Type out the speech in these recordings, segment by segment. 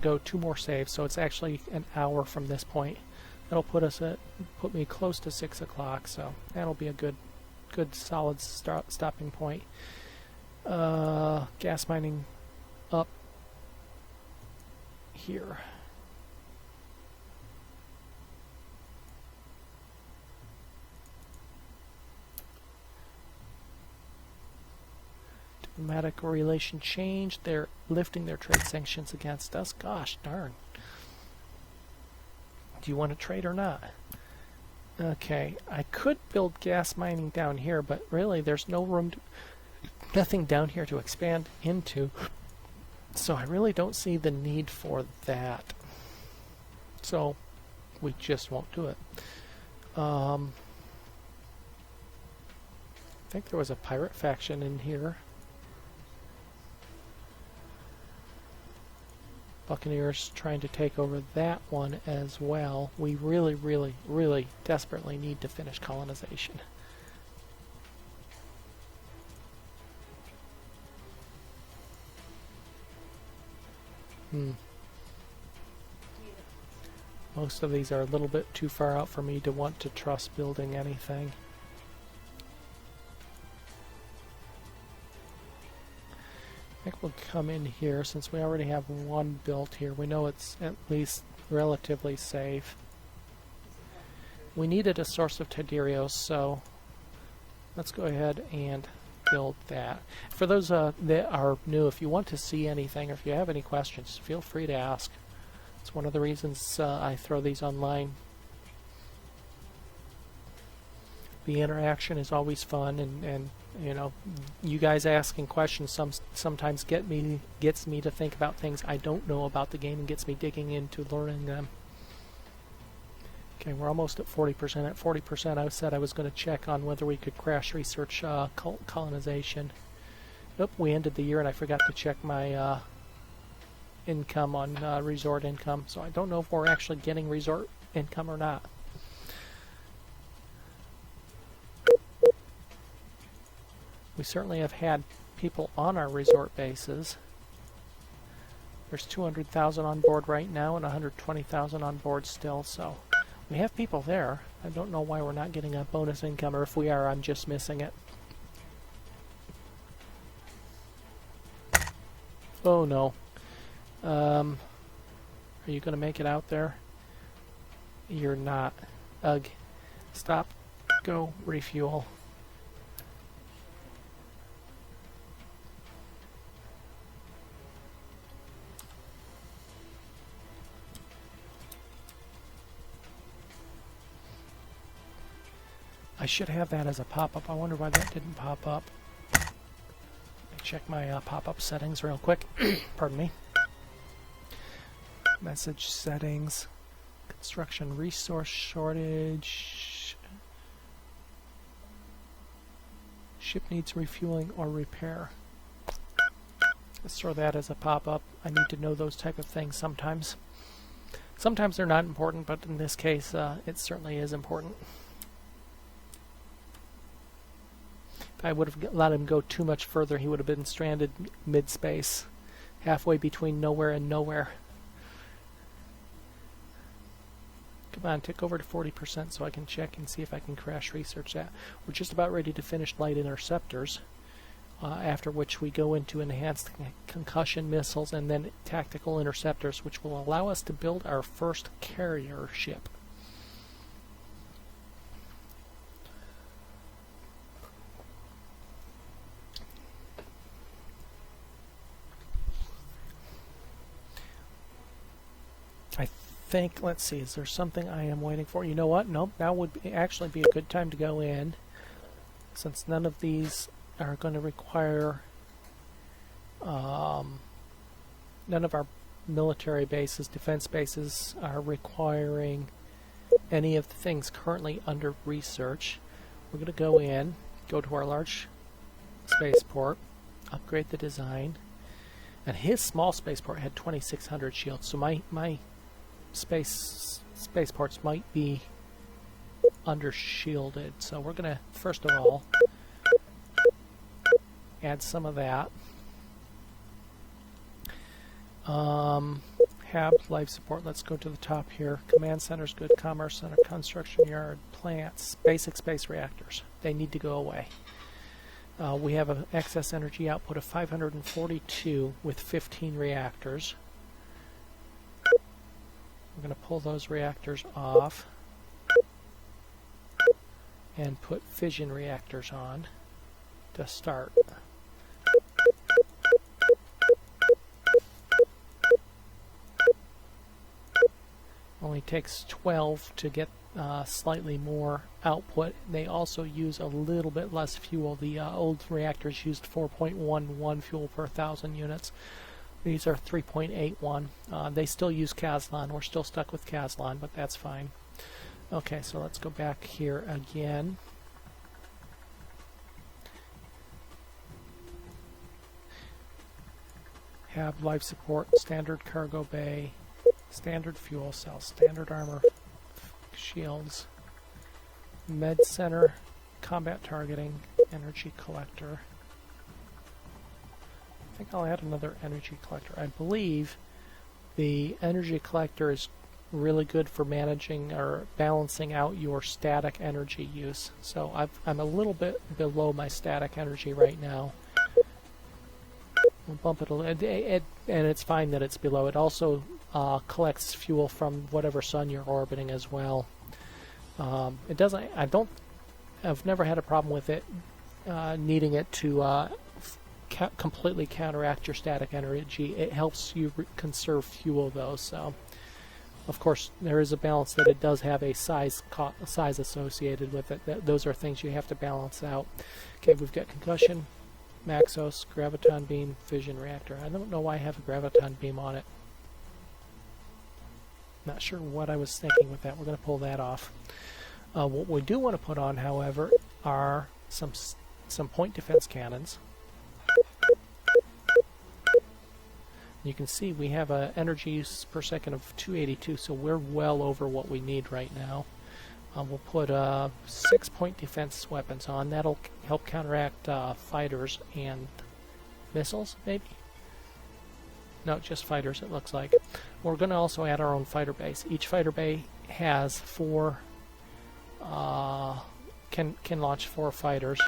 go 2 more saves, so it's actually an hour from this point. That'll put me close to 6 o'clock, so that'll be a good solid stopping point. Gas mining up here. Diplomatic relation change. They're lifting their trade sanctions against us. Gosh darn. Do you want to trade or not? Okay, I could build gas mining down here, but really there's no room, nothing down here to expand into. So I really don't see the need for that. So we just won't do it. I think there was a pirate faction in here. Buccaneers trying to take over that one as well. We really, really, really desperately need to finish colonization. Most of these are a little bit too far out for me to want to trust building anything. I think we'll come in here since we already have one built here. We know it's at least relatively safe. We needed a source of Tiderios, so let's go ahead and build that. For those that are new, if you want to see anything or if you have any questions, feel free to ask. It's one of the reasons I throw these online. The interaction is always fun, and you know, you guys asking questions sometimes gets me to think about things I don't know about the game and gets me digging into learning them. Okay, we're almost at 40%. At 40%, I said I was going to check on whether we could crash research colonization. Nope, we ended the year and I forgot to check my income on resort income, so I don't know if we're actually getting resort income or not. We certainly have had people on our resort bases. There's 200,000 on board right now and 120,000 on board still, so we have people there. I don't know why we're not getting a bonus income, or if we are, I'm just missing it. Oh no. Are you going to make it out there? You're not. Ugh. Stop. Go. Refuel. I should have that as a pop-up. I wonder why that didn't pop up. Let me check my pop-up settings real quick. Pardon me. Message settings. Construction resource shortage. Ship needs refueling or repair. Let's throw that as a pop-up. I need to know those type of things sometimes. Sometimes they're not important, but in this case, it certainly is important. If I would have let him go too much further, he would have been stranded mid-space, halfway between nowhere and nowhere. Come on, tick over to 40% so I can check and see if I can crash research that. We're just about ready to finish light interceptors, after which we go into enhanced concussion missiles and then tactical interceptors, which will allow us to build our first carrier ship. Let's see, is there something I am waiting for? You know what? Nope, now would actually be a good time to go in, since none of these are going to require, none of our military bases, defense bases, are requiring any of the things currently under research. We're going to go in, go to our large spaceport, upgrade the design, and his small spaceport had 2,600 shields, so my spaceports might be under shielded, so we're going to first of all add some of that. Hab, life support, let's go to the top here. Command center's good, commerce center, construction yard, plants, basic space reactors. They need to go away. We have an excess energy output of 542 with 15 reactors. We're going to pull those reactors off and put fission reactors on to start. Only takes 12 to get slightly more output. They also use a little bit less fuel. The old reactors used 4.11 fuel per 1,000 units. These are 3.81. They still use Caslon. We're still stuck with Caslon, but that's fine. Okay, so let's go back here again. Have life support, standard cargo bay, standard fuel cell, standard armor shields, med center, combat targeting, energy collector. I think I'll add another energy collector. I believe the energy collector is really good for managing or balancing out your static energy use. So I'm a little bit below my static energy right now. We'll bump it a little, and it's fine that it's below. It also collects fuel from whatever sun you're orbiting as well. It doesn't. I've never had a problem with it needing it to completely counteract your static energy. It helps you conserve fuel though. So, of course, there is a balance that it does have a size associated with it. Those are things you have to balance out. Okay, we've got concussion, Maxos, graviton beam, fission reactor. I don't know why I have a graviton beam on it. Not sure what I was thinking with that. We're going to pull that off. What we do want to put on, however, are some point defense cannons. You can see we have an energy use per second of 282, so we're well over what we need right now. We'll put 6-point defense weapons on. That'll help counteract fighters and missiles, maybe? No, just fighters, it looks like. We're going to also add our own fighter base. Each fighter bay has 4, can launch 4 fighters.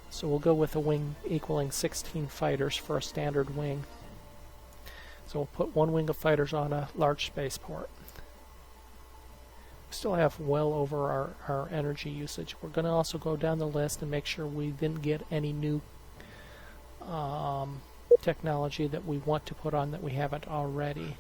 So we'll go with a wing equaling 16 fighters for a standard wing. So we'll put 1 wing of fighters on a large spaceport. We still have well over our energy usage. We're going to also go down the list and make sure we didn't get any new technology that we want to put on that we haven't already.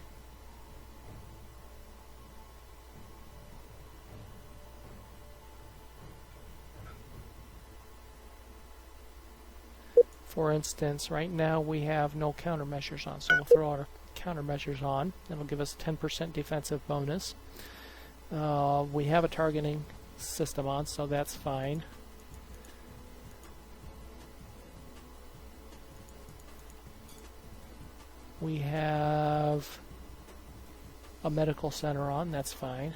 For instance, right now we have no countermeasures on, so we'll throw our countermeasures on. That'll give us a 10% defensive bonus. We have a targeting system on, so that's fine. We have a medical center on, that's fine.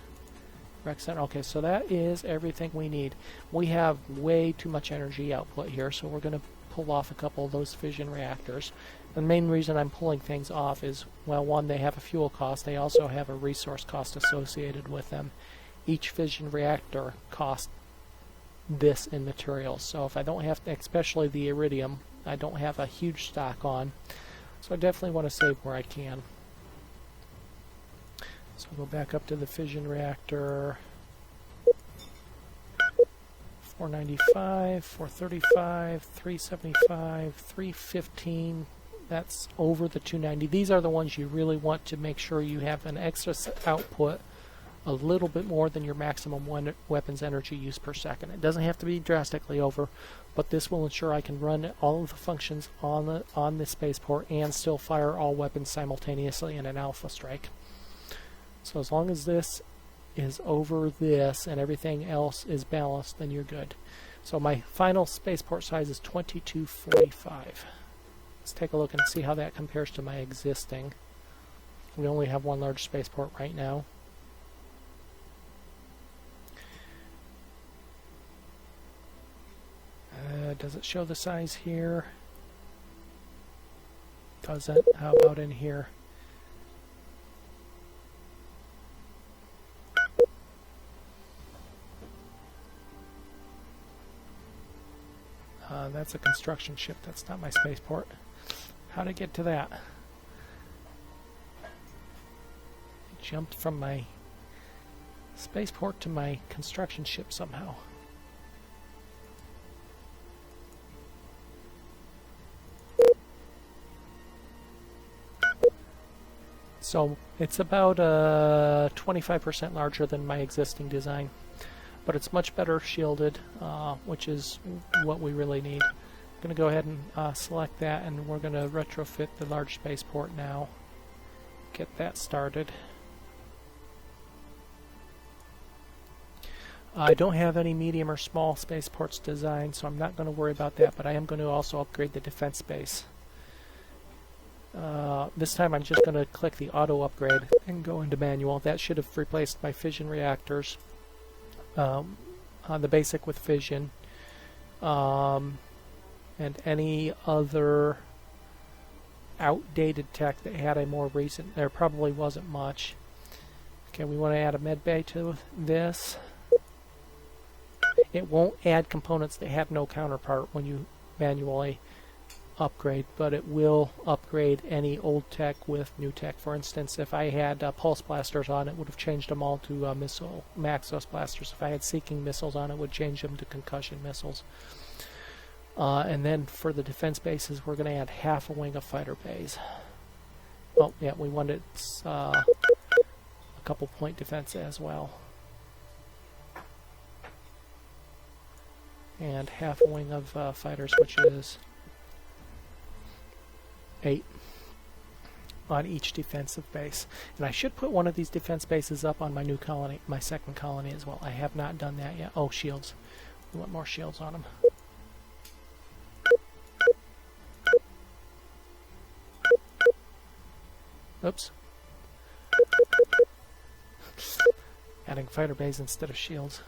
Rec center, okay, so that is everything we need. We have way too much energy output here, so we're going to pull off a couple of those fission reactors. The main reason I'm pulling things off is, well, one, they have a fuel cost. They also have a resource cost associated with them. Each fission reactor costs this in materials. So if I don't have to, especially the iridium, I don't have a huge stock on. So I definitely want to save where I can. So we'll go back up to the fission reactor. 495, 435, 375, 315. That's over the 290. These are the ones you really want to make sure you have an excess output a little bit more than your maximum weapons energy use per second. It doesn't have to be drastically over, but this will ensure I can run all of the functions on the spaceport and still fire all weapons simultaneously in an alpha strike. So as long as this is over this and everything else is balanced, then you're good. So my final spaceport size is 2245. Let's take a look and see how that compares to my existing. We only have one large spaceport right now. Does it show the size here? Doesn't. How about in here? that's a construction ship. That's not my spaceport. How to get to that? I jumped from my spaceport to my construction ship somehow. So it's about 25% larger than my existing design, but it's much better shielded, which is what we really need. I'm going to go ahead and select that, and we're going to retrofit the large spaceport now. Get that started. I don't have any medium or small spaceports designed, so I'm not going to worry about that, but I am going to also upgrade the defense base. This time I'm just going to click the auto upgrade and go into manual. That should have replaced my fission reactors, the basic with fission, and any other outdated tech that had a more recent. There probably wasn't much. Okay, we want to add a med bay to this. It won't add components that have no counterpart when you manually upgrade, but it will upgrade any old tech with new tech. For instance, if I had pulse blasters on, it would have changed them all to missile Maxos blasters. If I had seeking missiles on, it would change them to concussion missiles. And then for the defense bases, we're going to add half a wing of fighter bays. Oh, yeah, we wanted a couple point defense as well. And half a wing of fighters, which is 8 on each defensive base. And I should put one of these defense bases up on my new colony, my second colony as well. I have not done that yet. Oh, shields. We want more shields on them. Oops. Adding fighter bays instead of shields.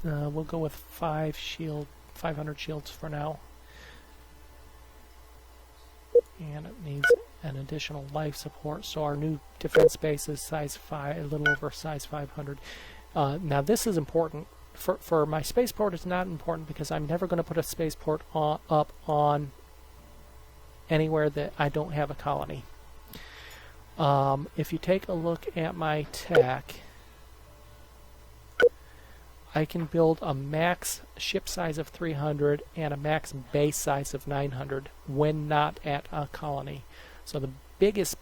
We'll go with 500 shields for now. And it needs an additional life support, so our new defense base is size 5, a little over size 500. Now this is important. For my spaceport, it's not important because I'm never going to put a spaceport up on anywhere that I don't have a colony. If you take a look at my tech, I can build a max ship size of 300 and a max base size of 900 when not at a colony. So the biggest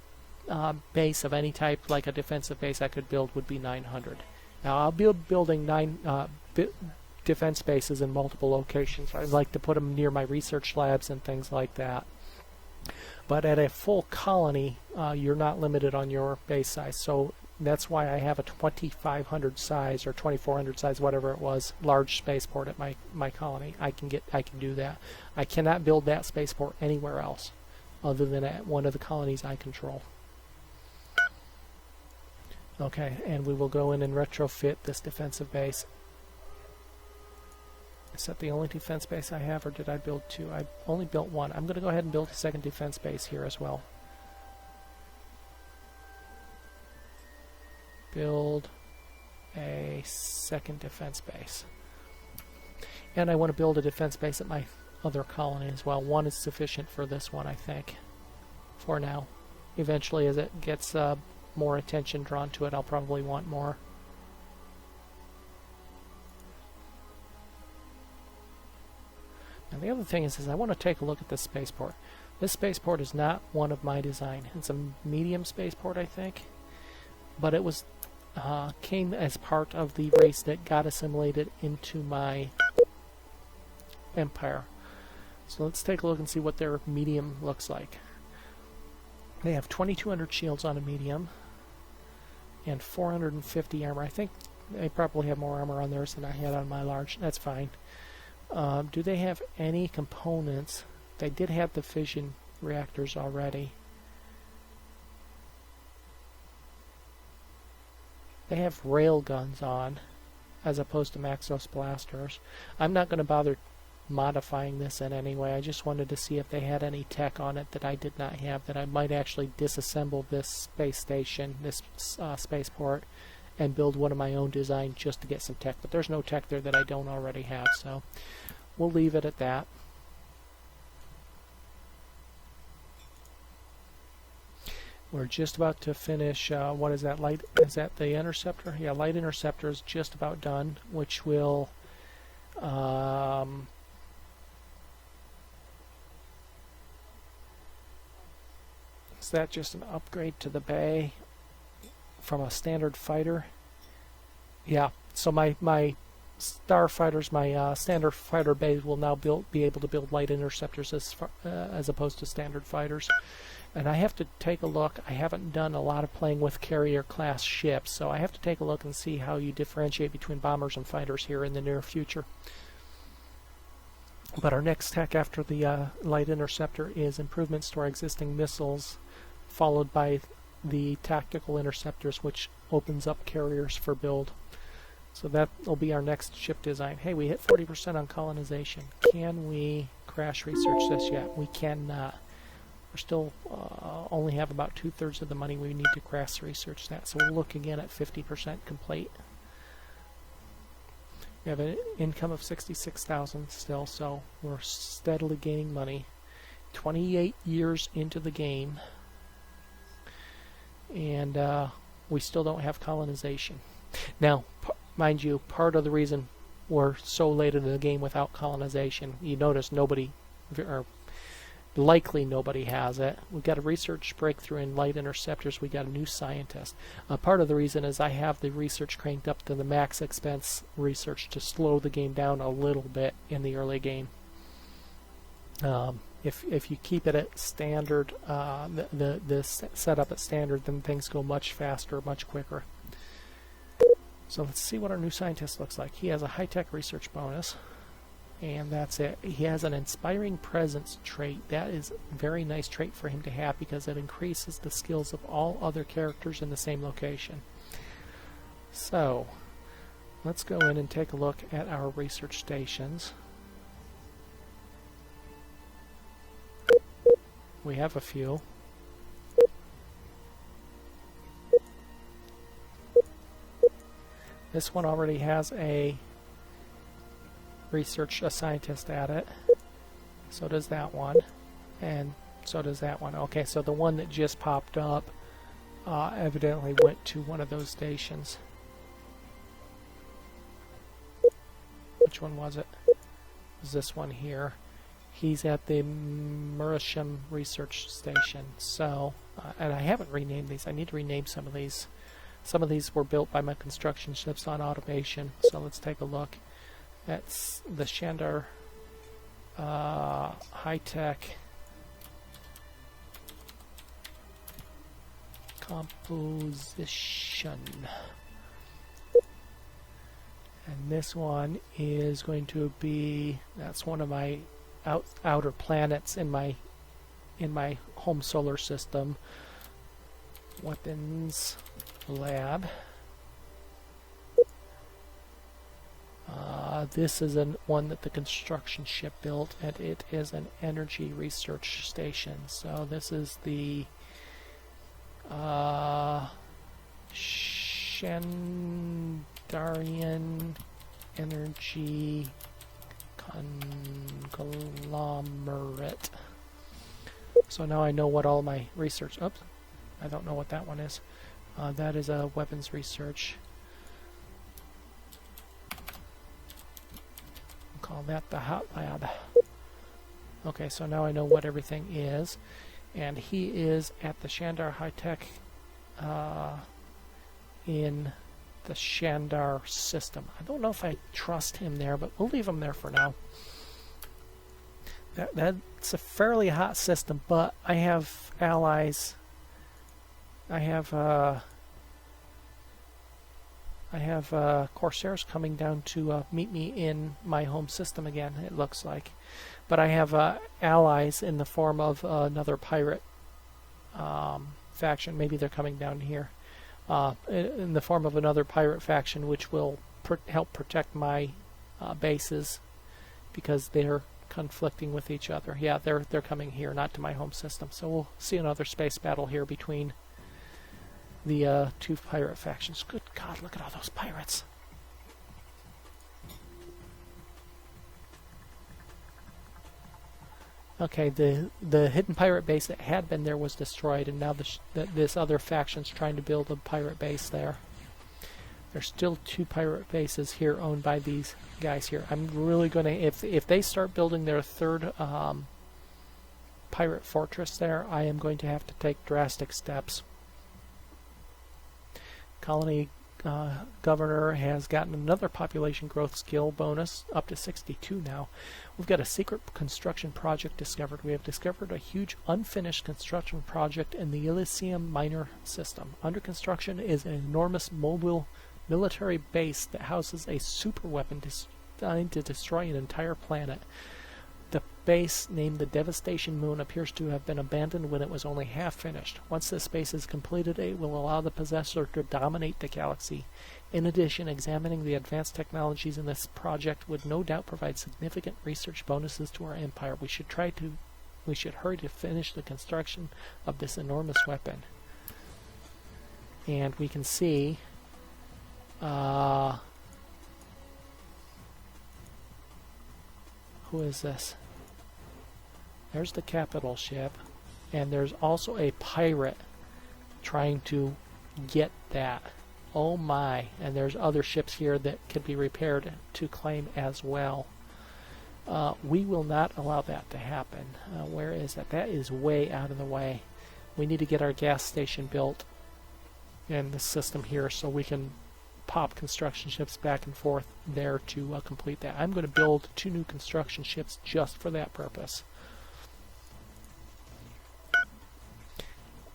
base of any type, like a defensive base I could build, would be 900. Now I'll be building 9 defense bases in multiple locations. I'd like to put them near my research labs and things like that. But at a full colony, you're not limited on your base size. So that's why I have a 2500 size or 2400 size, whatever it was, large spaceport at my colony. I can do that. I cannot build that spaceport anywhere else other than at one of the colonies I control. Okay, and we will go in and retrofit this defensive base. Is that the only defense base I have, or did I build 2? I only built 1. I'm going to go ahead and build a second defense base here as well. Build a second defense base. And I want to build a defense base at my other colony as well. 1 is sufficient for this one, I think, for now. Eventually, as it gets more attention drawn to it, I'll probably want more. Now the other thing is I want to take a look at this spaceport. This spaceport is not one of my design. It's a medium spaceport, I think. But it was came as part of the race that got assimilated into my empire. So let's take a look and see what their medium looks like. They have 2200 shields on a medium and 450 armor. I think they probably have more armor on theirs than I had on my large. That's fine. Do they have any components? They did have the fission reactors already. They have rail guns on, as opposed to Maxos blasters. I'm not going to bother modifying this in any way. I just wanted to see if they had any tech on it that I did not have, that I might actually disassemble this space station, this spaceport, and build one of my own design just to get some tech. But there's no tech there that I don't already have, so we'll leave it at that. We're just about to finish, what is that, light? Is that the interceptor? Yeah, light interceptor is just about done, which will, is that just an upgrade to the bay from a standard fighter? Yeah, so my starfighters, my standard fighter bays will now be able to build light interceptors as opposed to standard fighters. And I have to take a look. I haven't done a lot of playing with carrier class ships, so I have to take a look and see how you differentiate between bombers and fighters here in the near future. But our next tech after the light interceptor is improvements to our existing missiles, followed by the tactical interceptors, which opens up carriers for build. So that will be our next ship design. Hey, we hit 40% on colonization. Can we crash research this yet? We cannot. We're still only have about 2/3 of the money we need to crash research that. So we'll look again at 50% complete. We have an income of 66,000 still, so we're steadily gaining money. 28 years into the game, and we still don't have colonization. Now, mind you, part of the reason we're so late into the game without colonization, you notice nobody, or likely nobody has it. We got a research breakthrough in light interceptors. We got a new scientist. Part of the reason is I have the research cranked up to the max expense research to slow the game down a little bit in the early game. If you keep it at standard, the setup at standard, then things go much faster, much quicker. So let's see what our new scientist looks like. He has a high-tech research bonus. And that's it. He has an inspiring presence trait. That is a very nice trait for him to have because it increases the skills of all other characters in the same location. So, let's go in and take a look at our research stations. We have a few. This one already has a scientist at it. So does that one. And so does that one. Okay, so the one that just popped up evidently went to one of those stations. Which one was it? It was this one here. He's at the Merisham Research Station. So, and I haven't renamed these. I need to rename some of these. Some of these were built by my construction ships on automation. So let's take a look. That's the Shandar high-tech composition. And this one is going to be, that's one of my outer planets in my home solar system. Weapons lab. This is one that the construction ship built, and it is an energy research station. So this is the Shandarian Energy Conglomerate. So now I know what all my research... Oops, I don't know what that one is. That is a weapons research. Call that the hot lab. Okay, so now I know what everything is, and he is at the Shandar High Tech in the Shandar system. I don't know if I trust him there, but we'll leave him there for now. That's a fairly hot system, but I have allies. I have Corsairs coming down to meet me in my home system again, it looks like. But I have allies in the form of another pirate faction. Maybe they're coming down here. In the form of another pirate faction, which will help protect my bases because they're conflicting with each other. Yeah, they're coming here, not to my home system. So we'll see another space battle here between the two pirate factions. Good God, look at all those pirates. Okay, the hidden pirate base that had been there was destroyed, and now this other faction's trying to build a pirate base there. There's still two pirate bases here owned by these guys here. I'm really going to, if they start building their third pirate fortress there, I am going to have to take drastic steps. Colony governor has gotten another population growth skill bonus, up to 62 now. We've got a secret construction project discovered. We have discovered a huge unfinished construction project in the Elysium minor system. Under construction is an enormous mobile military base that houses a super weapon designed to destroy an entire planet. The base, named the Devastation Moon, appears to have been abandoned when it was only half finished. Once this base is completed, it will allow the possessor to dominate the galaxy. In addition, examining the advanced technologies in this project would no doubt provide significant research bonuses to our empire. We should hurry to finish the construction of this enormous weapon. And we can see who is this? There's the capital ship, and there's also a pirate trying to get that. Oh my, and there's other ships here that could be repaired to claim as well. We will not allow that to happen. Where is that? That is way out of the way. We need to get our gas station built in the system here so we can pop construction ships back and forth there to complete that. I'm going to build 2 new construction ships just for that purpose.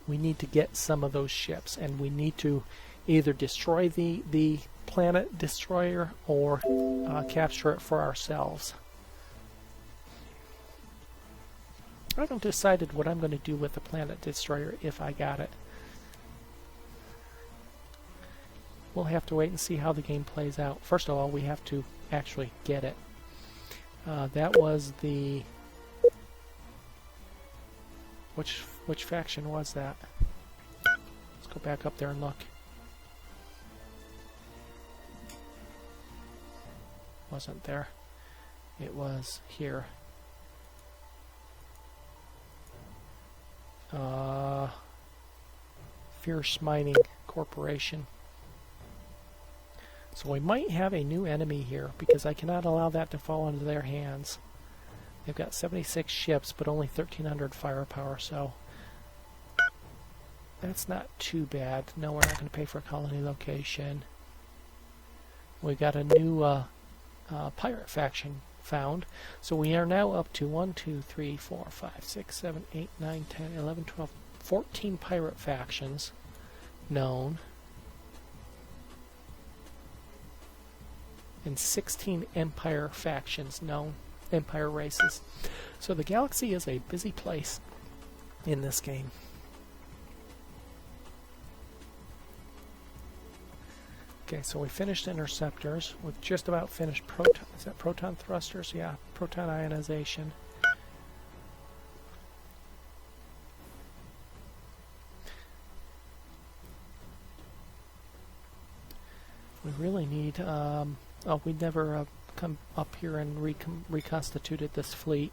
We need to get some of those ships, and we need to either destroy the planet destroyer or capture it for ourselves. I haven't decided what I'm going to do with the planet destroyer if I got it. We'll have to wait and see how the game plays out. First of all, we have to actually get it. That was the... Which faction was that? Let's go back up there and look. Wasn't there. It was here. Fierce Mining Corporation. So we might have a new enemy here, because I cannot allow that to fall into their hands. They've got 76 ships, but only 1,300 firepower, so that's not too bad. No, we're not going to pay for a colony location. We got a new pirate faction found. So we are now up to 1, 2, 3, 4, 5, 6, 7, 8, 9, 10, 11, 12, 14 pirate factions known. And 16 Empire factions known, Empire races. So the galaxy is a busy place in this game. Okay, so we finished interceptors. We've just about finished proton. Is that proton thrusters? Yeah, proton ionization. We really need. Oh, we never come up here and reconstituted this fleet.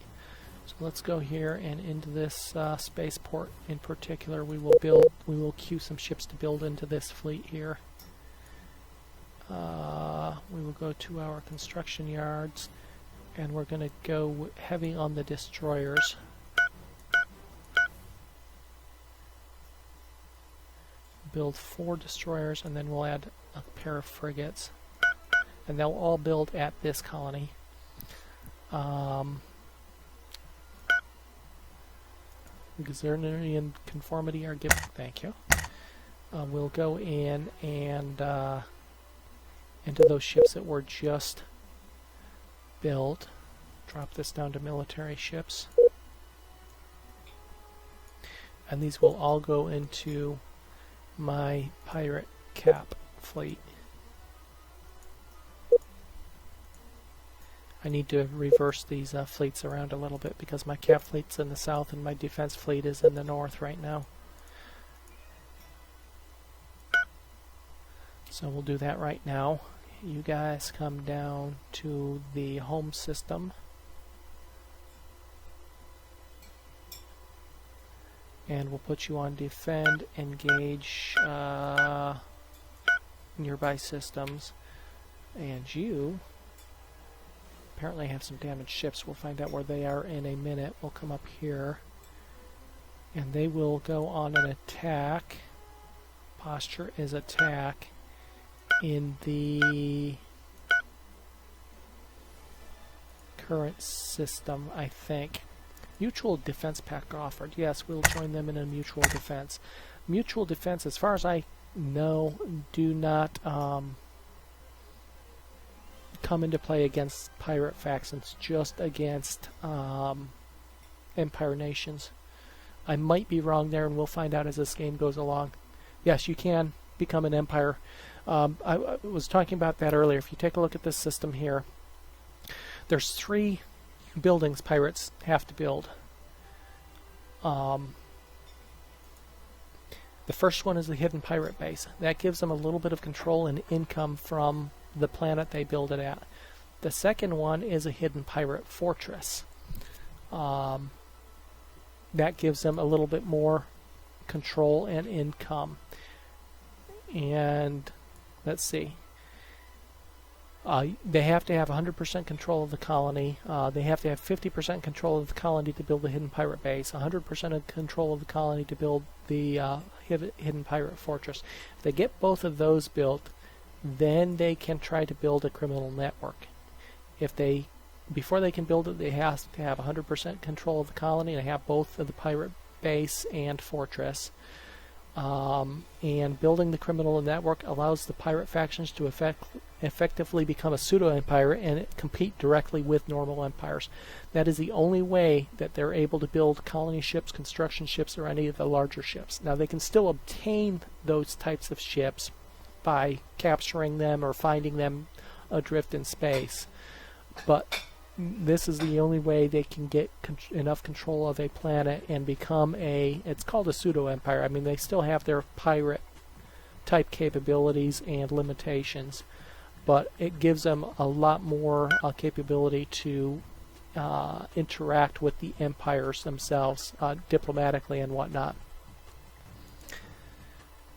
So let's go here and into this spaceport in particular. We will queue some ships to build into this fleet here. We will go to our construction yards, and we're going to go heavy on the destroyers. Build 4 destroyers, and then we'll add a pair of frigates. And they'll all build at this colony. Xernerian conformity are given. Thank you. We'll go in and into those ships that were just built. Drop this down to military ships. And these will all go into my pirate cap fleet. I need to reverse these fleets around a little bit because my cap fleet's in the south and my defense fleet is in the north right now. So we'll do that right now. You guys come down to the home system. And we'll put you on defend, engage nearby systems. And you apparently have some damaged ships. We'll find out where they are in a minute. We'll come up here. And they will go on an attack. Posture is attack in the current system, I think. Mutual defense pact offered. Yes, we'll join them in a mutual defense. Mutual defense, as far as I know, do not come into play against pirate factions, just against empire nations. I might be wrong there, and we'll find out as this game goes along. Yes, you can become an empire. I was talking about that earlier. If you take a look at this system here, there's 3 buildings pirates have to build. The first one is the hidden pirate base. That gives them a little bit of control and income from the planet they build it at. The second one is a hidden pirate fortress. That gives them a little bit more control and income. And let's see. They have to have 100% control of the colony. They have to have 50% control of the colony to build the hidden pirate base, 100% of control of the colony to build the hidden pirate fortress. If they get both of those built, then they can try to build a criminal network. Before they can build it, they have to have 100% control of the colony and have both of the pirate base and fortress. And building the criminal network allows the pirate factions to effectively become a pseudo-empire and compete directly with normal empires. That is the only way that they're able to build colony ships, construction ships, or any of the larger ships. Now, they can still obtain those types of ships by capturing them or finding them adrift in space, but this is the only way they can get enough control of a planet and become it's called a pseudo-empire. I mean, they still have their pirate type capabilities and limitations, but it gives them a lot more capability to interact with the empires themselves diplomatically and whatnot.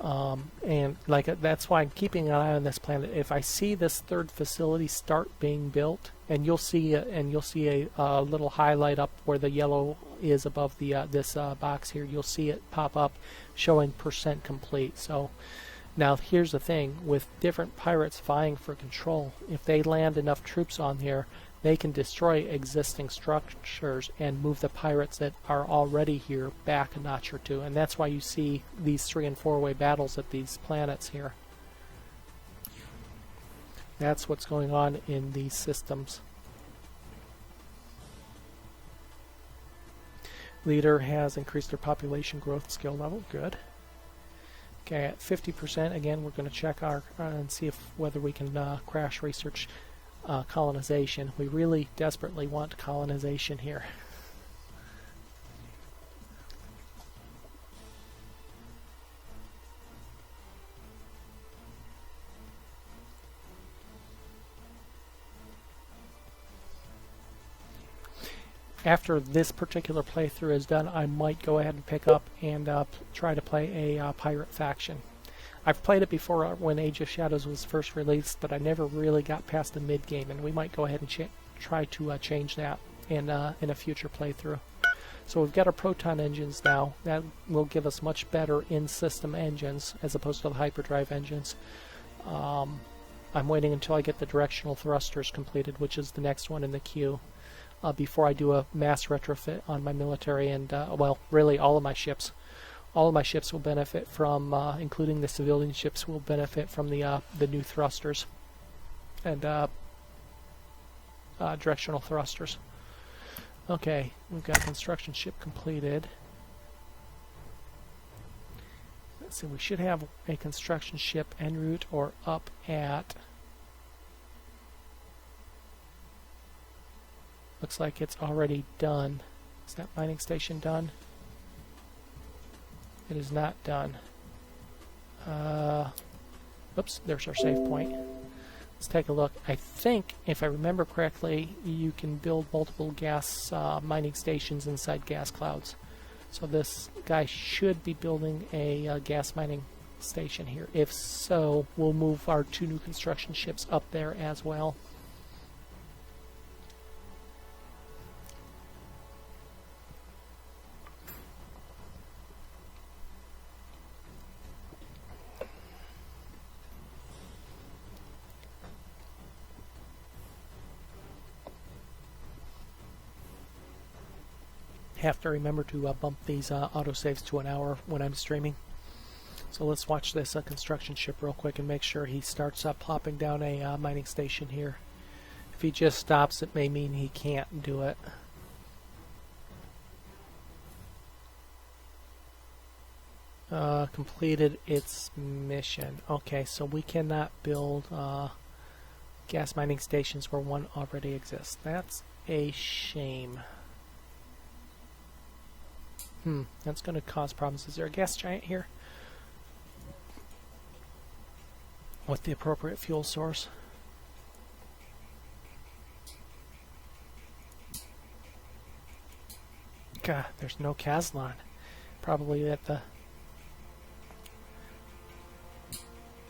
And that's why I'm keeping an eye on this planet. If I see this third facility start being built, and you'll see a little highlight up where the yellow is above the this box here. You'll see it pop up showing % complete. So now here's the thing: with different pirates vying for control, if they land enough troops on here, they can destroy existing structures and move the pirates that are already here back a notch or two. And that's why you see these 3- and 4-way battles at these planets here. That's what's going on in these systems. Leader has increased their population growth skill level. Good. Okay, at 50%, again, we're going to check and see whether we can crash research colonization. We really desperately want colonization here. After this particular playthrough is done, I might go ahead and pick up and try to play a pirate faction. I've played it before when Age of Shadows was first released, but I never really got past the mid-game, and we might go ahead and try to change that in a future playthrough. So we've got our proton engines now. That will give us much better in-system engines as opposed to the hyperdrive engines. I'm waiting until I get the directional thrusters completed, which is the next one in the queue, before I do a mass retrofit on my military and, well, really all of my ships. All of my ships will benefit from, including the civilian ships, will benefit from the new thrusters and directional thrusters. Okay, we've got construction ship completed. Let's see, we should have a construction ship en route or up at... Looks like it's already done. Is that mining station done? It is not done. Oops, there's our save point. Let's take a look. I think, if I remember correctly, you can build multiple gas mining stations inside gas clouds. So this guy should be building a gas mining station here. If so, we'll move our 2 new construction ships up there as well. Have to remember to bump these autosaves to an hour when I'm streaming. So let's watch this construction ship real quick and make sure he starts plopping down a mining station here. If he just stops, it may mean he can't do it. Completed its mission. Okay, so we cannot build gas mining stations where one already exists. That's a shame. That's going to cause problems. Is there a gas giant here? With the appropriate fuel source? God, there's no Kazlan. Probably at the...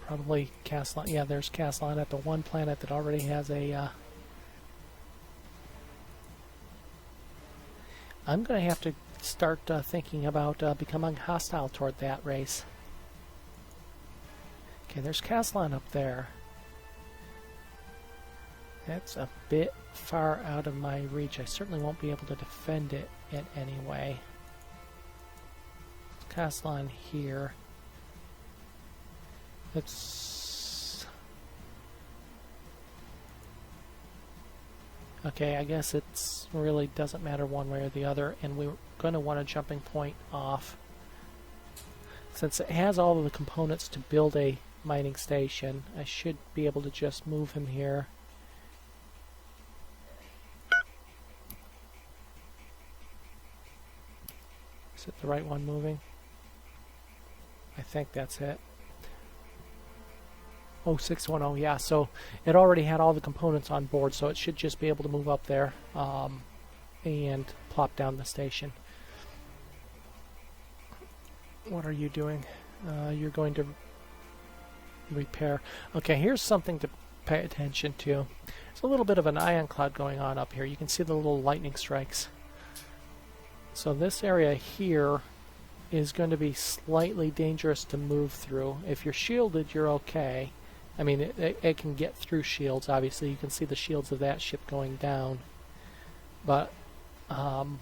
Probably Kazlan. Yeah, there's Kazlan at the one planet that already has a... I'm going to have to start thinking about becoming hostile toward that race. Okay, there's Kazlan up there. That's a bit far out of my reach. I certainly won't be able to defend it in any way. Kazlan here. It's... Okay, I guess it's really doesn't matter one way or the other, and we're going to want a jumping point off. Since it has all of the components to build a mining station, I should be able to just move him here. Is it the right one moving? I think that's it. Oh, 610, yeah, so it already had all the components on board, so it should just be able to move up there and plop down the station. What are you doing? You're going to repair. Okay, here's something to pay attention to. There's a little bit of an ion cloud going on up here. You can see the little lightning strikes. So this area here is going to be slightly dangerous to move through. If you're shielded, you're okay. I mean, it can get through shields, obviously. You can see the shields of that ship going down. But, well,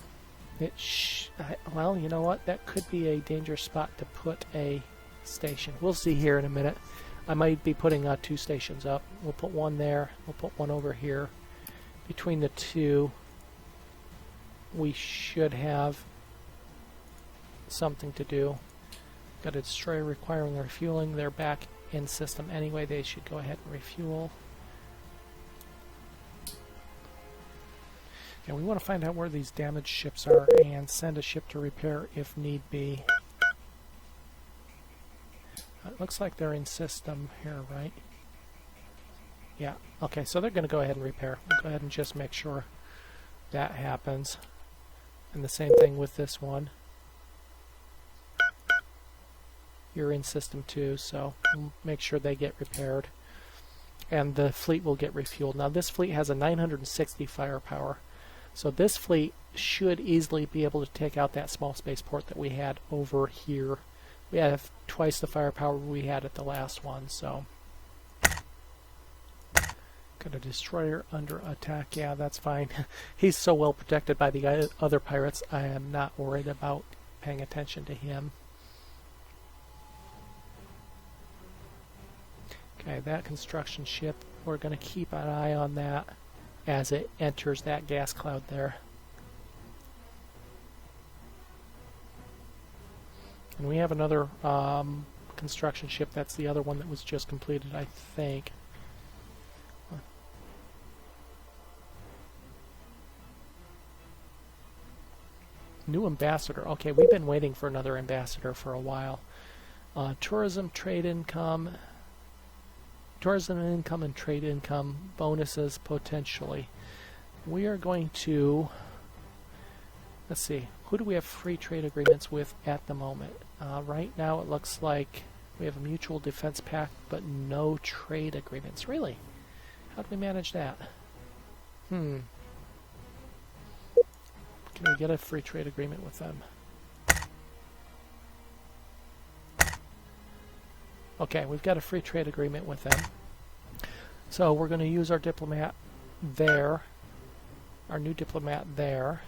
you know what? That could be a dangerous spot to put a station. We'll see here in a minute. I might be putting 2 stations up. We'll put one there. We'll put one over here. Between the two, we should have something to do. Got a destroyer requiring refueling. They're back in system anyway. They should go ahead and refuel. Okay, we want to find out where these damaged ships are and send a ship to repair if need be. It looks like they're in system here, right? Yeah. Okay, so they're going to go ahead and repair. We'll go ahead and just make sure that happens. And the same thing with this one. You're in system too, so we'll make sure they get repaired. And the fleet will get refueled. Now this fleet has a 960 firepower. So this fleet should easily be able to take out that small spaceport that we had over here. We have twice the firepower we had at the last one, so... Got a destroyer under attack. Yeah, that's fine. He's so well protected by the other pirates, I am not worried about paying attention to him. Okay, that construction ship, we're going to keep an eye on that as it enters that gas cloud there. And we have another construction ship. That's the other one that was just completed, I think. New ambassador. Okay, we've been waiting for another ambassador for a while. Tourism, trade income. tourism income and trade income bonuses potentially. We are going to, let's see, who do we have free trade agreements with at the moment? Right now it looks like we have a mutual defense pact, but no trade agreements. Really? How do we manage that? Can we get a free trade agreement with them? Okay, we've got a free trade agreement with them. So we're going to use our diplomat there, our new diplomat there,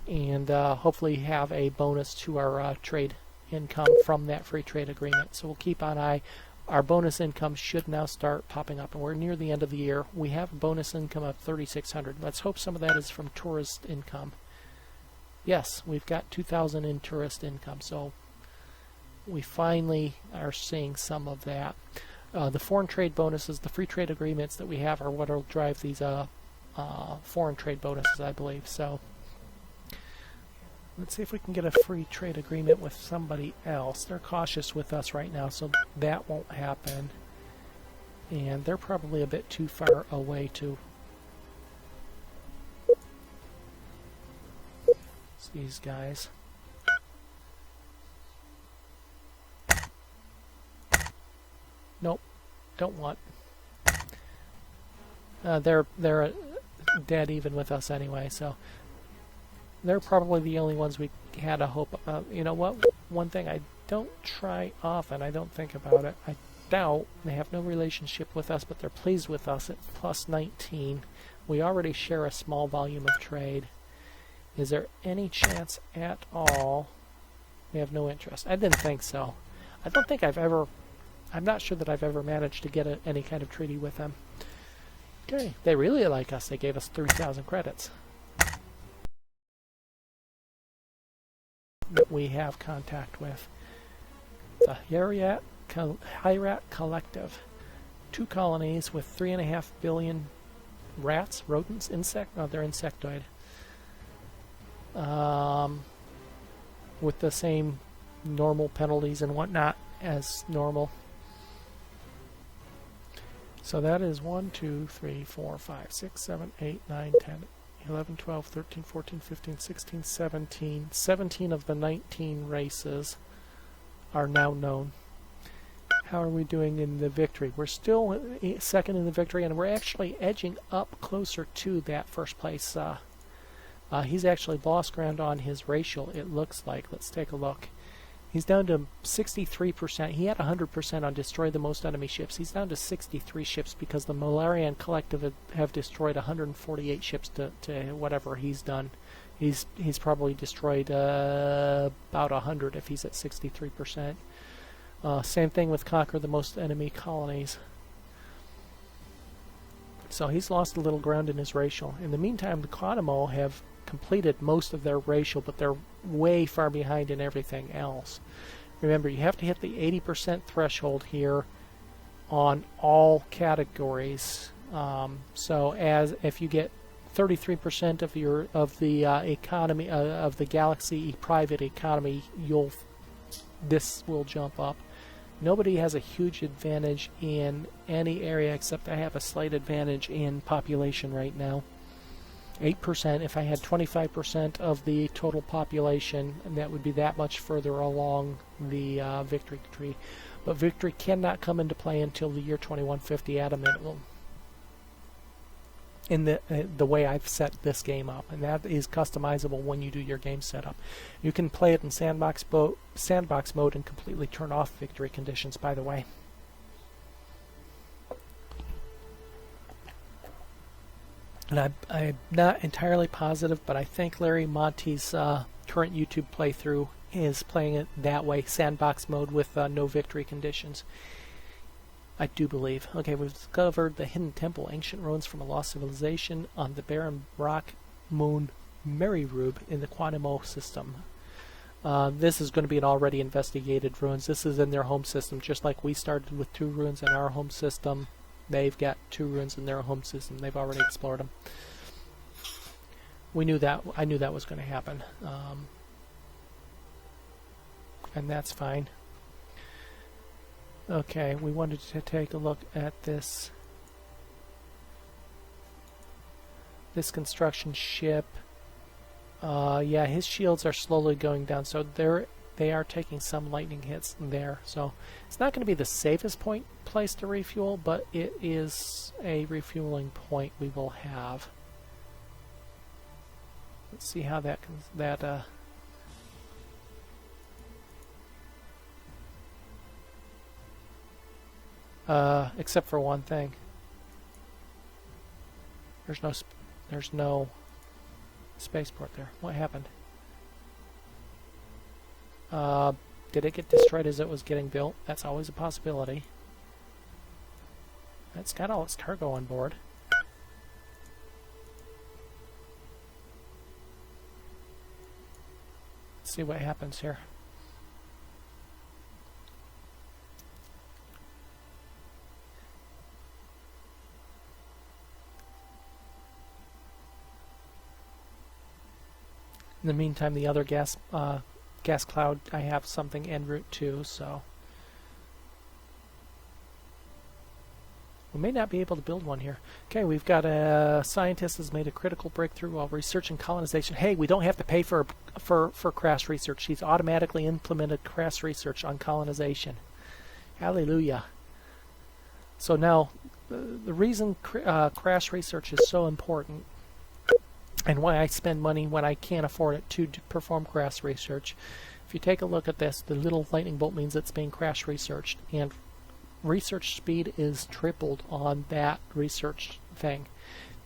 and hopefully have a bonus to our trade income from that free trade agreement. So we'll keep an eye. Our bonus income should now start popping up, and we're near the end of the year. We have a bonus income of 3,600. Let's hope some of that is from tourist income. Yes, we've got 2,000 in tourist income, so we finally are seeing some of that. The foreign trade bonuses, the free trade agreements that we have are what will drive these foreign trade bonuses, I believe. So let's see if we can get a free trade agreement with somebody else. They're cautious with us right now, so that won't happen. And they're probably a bit too far away to... It's these guys. Nope, don't want. They're dead even with us anyway, so they're probably the only ones we had a hope of. You know what? One thing I don't try often, I don't think about it. I doubt they have no relationship with us, but they're pleased with us at plus 19. We already share a small volume of trade. Is there any chance at all? We have no interest. I didn't think so. I don't think I've ever... I'm not sure that I've ever managed to get any kind of treaty with them. Okay, they really like us. They gave us 3,000 credits. That we have contact with. The Hyrat Collective. 2 colonies with 3.5 billion rats, rodents, they're insectoid. With the same normal penalties and whatnot as normal. So that is 1, 2, 3, 4, 5, 6, 7, 8, 9, 10, 11, 12, 13, 14, 15, 16, 17. 17 of the 19 races are now known. How are we doing in the victory? We're still second in the victory, and we're actually edging up closer to that first place. He's actually lost ground on his racial, it looks like. Let's take a look. He's down to 63%. He had 100% on destroy the most enemy ships. He's down to 63 ships because the Malarian Collective have destroyed 148 ships to whatever he's done. He's probably destroyed about 100 if he's at 63%. Same thing with conquer the most enemy colonies. So he's lost a little ground in his racial. In the meantime, the Quanimo have completed most of their racial, but they're way far behind in everything else. Remember, you have to hit the 80% threshold here on all categories. So as if you get 33% of the economy of the galaxy private economy, this will jump up. Nobody has a huge advantage in any area except I have a slight advantage in population right now. 8%. If I had 25% of the total population, that would be that much further along the victory tree. But victory cannot come into play until the year 2150 at a minimum. In the way I've set this game up, and that is customizable when you do your game setup. You can play it in sandbox mode and completely turn off victory conditions, by the way. And I'm not entirely positive, but I think Larry Monty's current YouTube playthrough is playing it that way, sandbox mode with no victory conditions. I do believe. Okay, we've discovered the Hidden Temple, ancient ruins from a lost civilization on the barren rock moon Merirube in the Quanimo system. This is going to be an already investigated ruins. This is in their home system, just like we started with 2 ruins in our home system. They've got 2 ruins in their home system. They've already explored them. We knew that. I knew that was going to happen. And that's fine. Okay, we wanted to take a look at this construction ship. Yeah, his shields are slowly going down, so they are taking some lightning hits there. So it's not going to be the safest place to refuel, but it is a refueling point we will have. Let's see how that except for one thing. There's no spaceport there. What happened? Did it get destroyed as it was getting built? That's always a possibility. It's got all its cargo on board. Let's see what happens here. In the meantime, the other gas cloud, I have something en route to, so we may not be able to build one here. Okay, we've got a scientist has made a critical breakthrough while researching colonization. Hey, we don't have to pay for crash research. She's automatically implemented crash research on colonization. Hallelujah. So now, the reason crash research is so important, and why I spend money when I can't afford it to perform crash research. If you take a look at this, the little lightning bolt means it's being crash researched, and research speed is tripled on that research thing.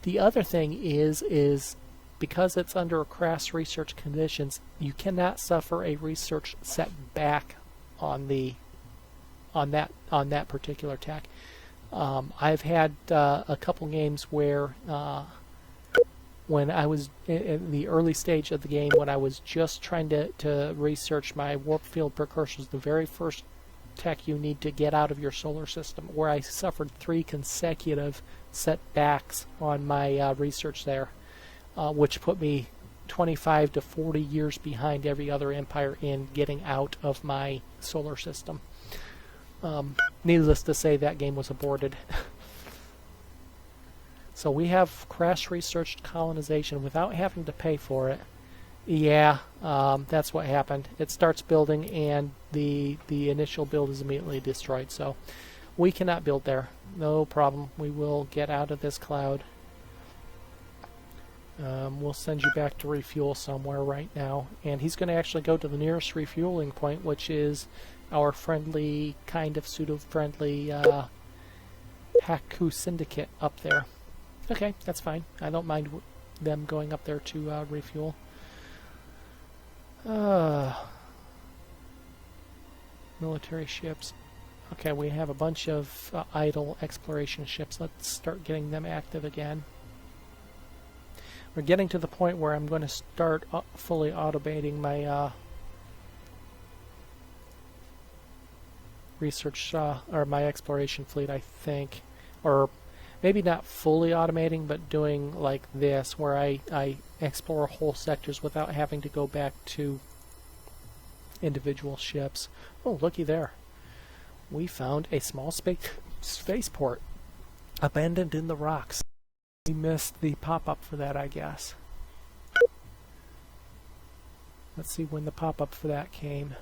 The other thing is because it's under crash research conditions, you cannot suffer a research setback on that particular tech. I've had a couple games where when I was in the early stage of the game, when I was just trying to research my warp field precursors, the very first tech you need to get out of your solar system, where I suffered 3 consecutive setbacks on my research there, which put me 25 to 40 years behind every other empire in getting out of my solar system. Needless to say, that game was aborted. So we have crash researched colonization without having to pay for it. Yeah, that's what happened. It starts building and the initial build is immediately destroyed. So we cannot build there. No problem. We will get out of this cloud. We'll send you back to refuel somewhere right now. And he's going to actually go to the nearest refueling point, which is our friendly, kind of pseudo-friendly Haku Syndicate up there. Okay, that's fine. I don't mind them going up there to refuel. Military ships. Okay, we have a bunch of idle exploration ships. Let's start getting them active again. We're getting to the point where I'm going to start fully automating my research or my exploration fleet, I think. Or maybe not fully automating, but doing like this, where I explore whole sectors without having to go back to individual ships. Oh, looky there. We found a small spaceport abandoned in the rocks. We missed the pop-up for that, I guess. Let's see when the pop-up for that came.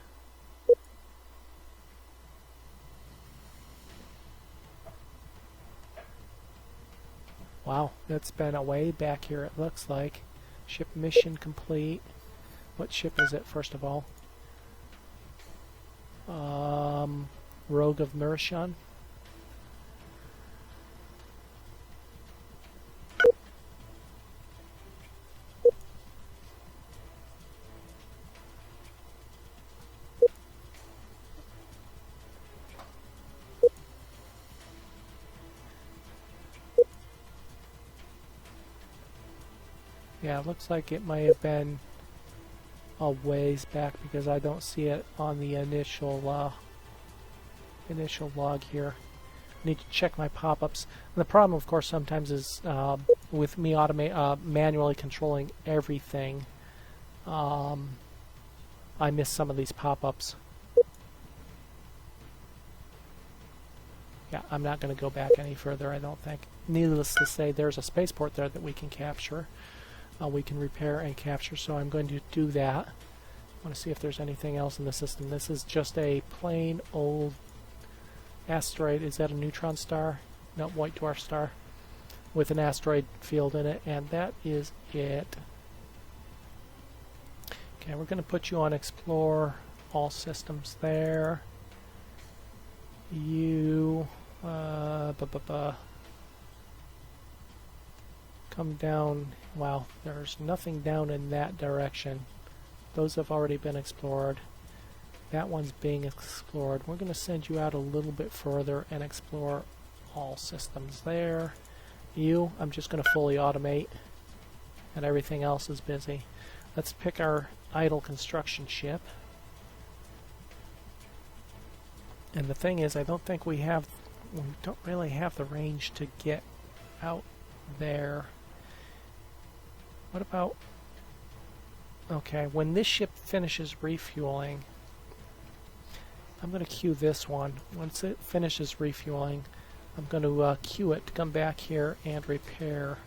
Wow, that's been away back here, it looks like. Ship mission complete. What ship is it, first of all? Rogue of Mershon. Yeah, it looks like it might have been a ways back because I don't see it on the initial log here. I need to check my pop-ups. And the problem, of course, sometimes is with me manually controlling everything. I miss some of these pop-ups. Yeah, I'm not going to go back any further, I don't think. Needless to say, there's a spaceport there that we can capture. We can repair and capture, so I'm going to do that. I want to see if there's anything else in the system. This is just a plain old asteroid. Is that a neutron star? No, white dwarf star. With an asteroid field in it, and that is it. Okay, we're going to put you on explore all systems there. You come down. Wow, there's nothing down in that direction. Those have already been explored. That one's being explored. We're going to send you out a little bit further and explore all systems there. You, I'm just going to fully automate, and everything else is busy. Let's pick our idle construction ship. And the thing is, I don't think we don't really have the range to get out there. What about, okay, when this ship finishes refueling, I'm going to queue this one. Once it finishes refueling, I'm going to queue it to come back here and repair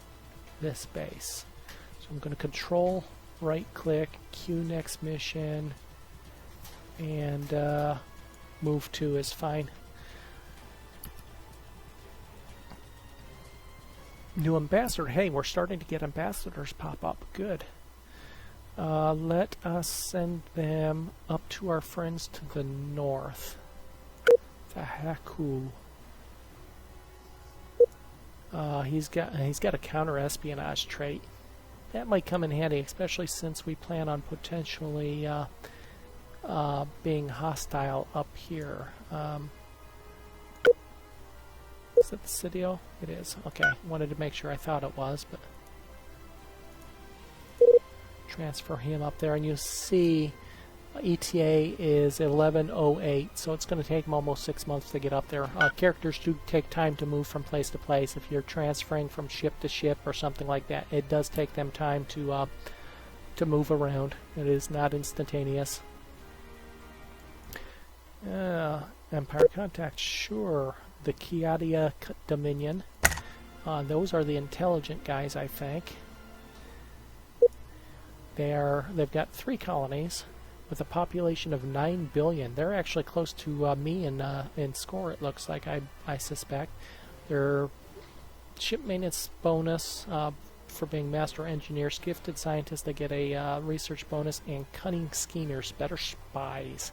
this base. So I'm going to control, right click, queue next mission, and move to is fine. New ambassador. Hey, we're starting to get ambassadors pop up. Good. Let us send them up to our friends to the north. Tahaku. He's got a counter-espionage trait. That might come in handy, especially since we plan on potentially being hostile up here. Is it the Sidio? It is. Okay, wanted to make sure. I thought it was, but transfer him up there, and you see ETA is 11:08, so it's going to take them almost 6 months to get up there. Characters do take time to move from place to place. If you're transferring from ship to ship or something like that, it does take them time to move around. It is not instantaneous. Empire contact, sure. The Kiadia Dominion. Those are the intelligent guys, I think. They've got 3 colonies with a population of 9 billion. They're actually close to me in score, it looks like, I suspect. Their ship maintenance bonus for being master engineers, gifted scientists, they get a research bonus, and cunning schemers, better spies.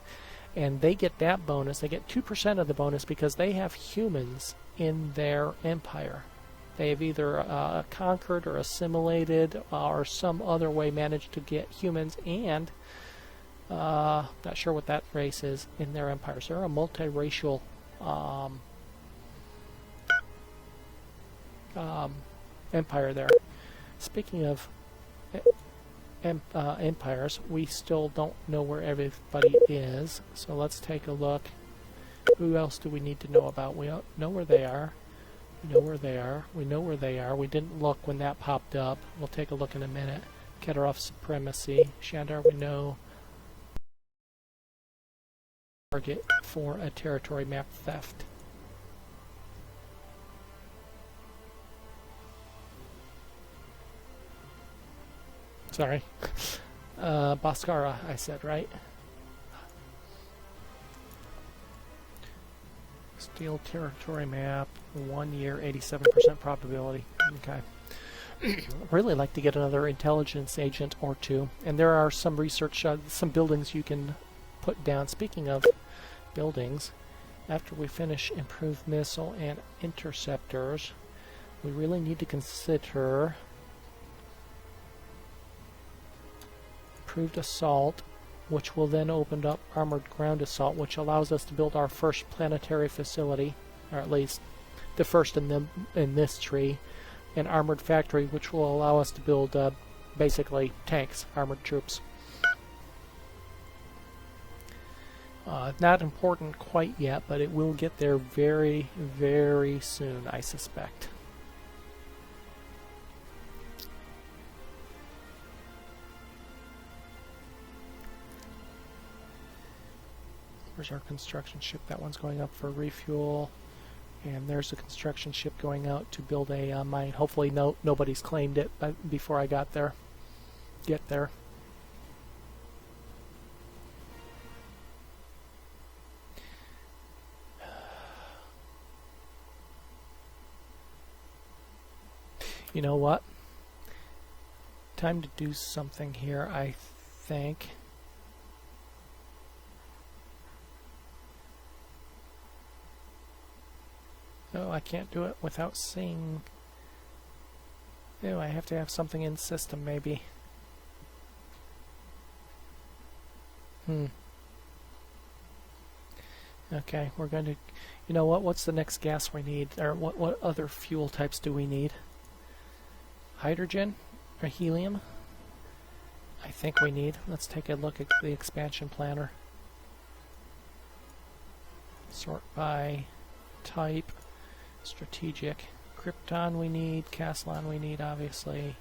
And they get that bonus. They get 2% of the bonus because they have humans in their empire. They have either conquered or assimilated or some other way managed to get humans, and not sure what that race is in their empires. They're a multiracial empire there. Speaking of empires, we still don't know where everybody is, so let's take a look. Who else do we need to know about? We know where they are. We know where they are. We know where they are. We didn't look when that popped up. We'll take a look in a minute. Kedarov supremacy. Shandar, we know. Target for a territory map theft. Sorry. Bhaskara, I said, right? Steal territory map, 1 year, 87% probability. Okay. Really like to get another intelligence agent or two. And there are some research, some buildings you can put down. Speaking of buildings, after we finish improved missile and interceptors, we really need to consider improved assault, which will then open up armored ground assault, which allows us to build our first planetary facility, or at least the first in this tree, an armored factory, which will allow us to build basically tanks, armored troops. Not important quite yet, but it will get there very, very soon, I suspect. Where's our construction ship? That one's going up for refuel. And there's a construction ship going out to build a mine. Hopefully nobody's claimed it before I get there. You know what? Time to do something here, I think. Oh, I can't do it without seeing... Oh, I have to have something in system, maybe. Okay, we're going to... You know what? What's the next gas we need? Or what other fuel types do we need? Hydrogen? Or helium? I think we need. Let's take a look at the expansion planner. Sort by type. Strategic. Krypton we need. Castellan we need, obviously.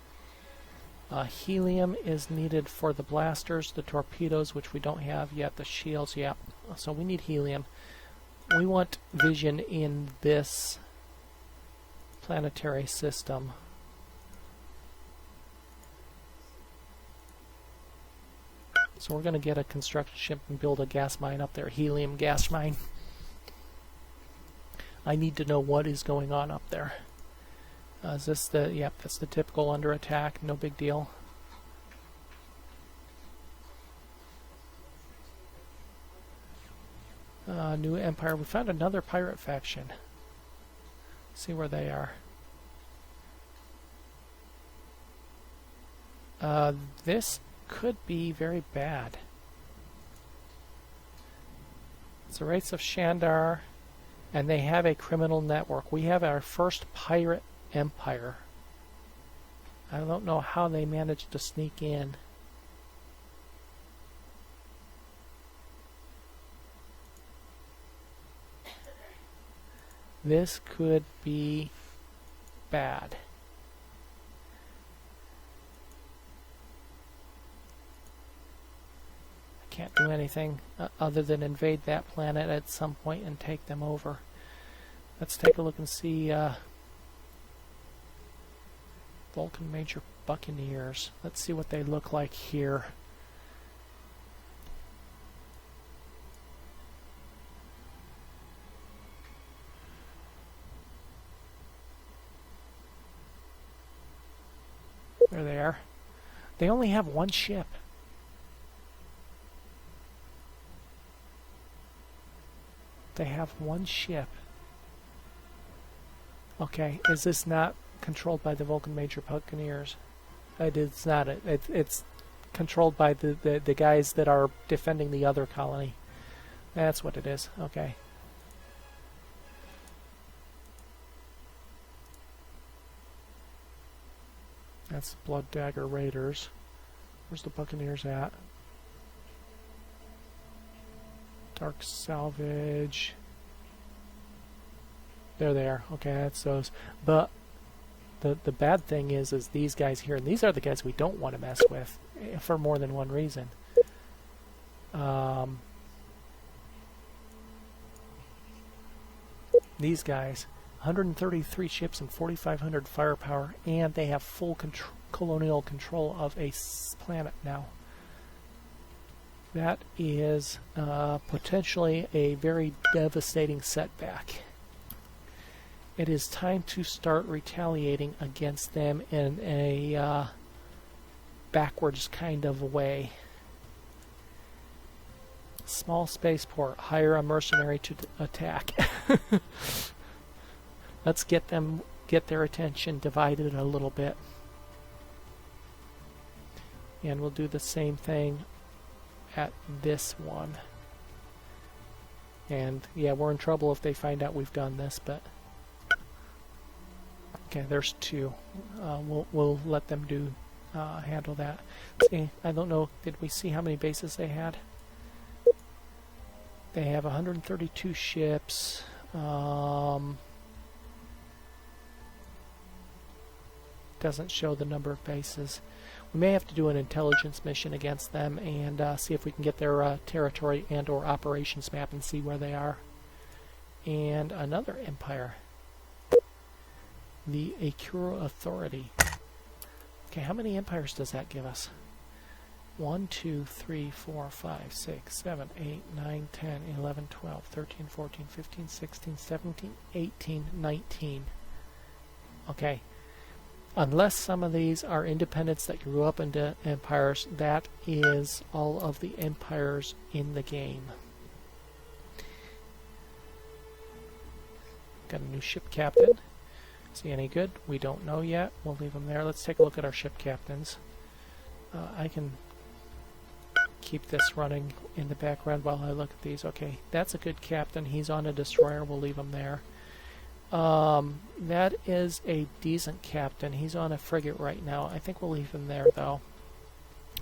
Helium is needed for the blasters, the torpedoes, which we don't have yet, the shields, yeah. So we need helium. We want vision in this planetary system. So we're going to get a construction ship and build a gas mine up there, helium gas mine. I need to know what is going on up there. Is this the... Yep, that's the typical under attack, no big deal. New Empire. We found another pirate faction. See where they are. This could be very bad. It's the Wraiths of Shandar, and they have a criminal network. We have our first pirate empire. I don't know how they managed to sneak in. This could be bad. I can't do anything other than invade that planet at some point and take them over. Let's take a look and see Vulcan Major Buccaneers. Let's see what they look like here. There they are. They only have one ship. They have one ship. Okay, is this not controlled by the Vulcan Major Buccaneers? It's not. It's controlled by the guys that are defending the other colony. That's what it is. Okay. That's Blood Dagger Raiders. Where's the Buccaneers at? Dark Salvage. There they are. Okay, that's those. But the bad thing is these guys here, and these are the guys we don't want to mess with for more than one reason. These guys, 133 ships and 4,500 firepower, and they have full colonial control of a planet now. That is potentially a very devastating setback. It is time to start retaliating against them in a backwards kind of way. Small spaceport, hire a mercenary to attack. Let's get their attention divided a little bit. And we'll do the same thing at this one. And yeah, we're in trouble if they find out we've done this, but okay, there's two. We'll let them handle that. See, I don't know. Did we see how many bases they had? They have 132 ships. Doesn't show the number of bases. We may have to do an intelligence mission against them and see if we can get their territory and/or operations map and see where they are. and another empire. The Akura Authority. Okay, how many empires does that give us? 1, 2, 3, 4, 5, 6, 7, 8, 9, 10, 11, 12, 13, 14, 15, 16, 17, 18, 19. Okay. Unless some of these are independents that grew up into empires, that is all of the empires in the game. Got a new ship captain. Is he any good? We don't know yet. We'll leave him there. Let's take a look at our ship captains. I can keep this running in the background while I look at these. Okay, that's a good captain. He's on a destroyer. We'll leave him there. That is a decent captain. He's on a frigate right now. I think we'll leave him there, though.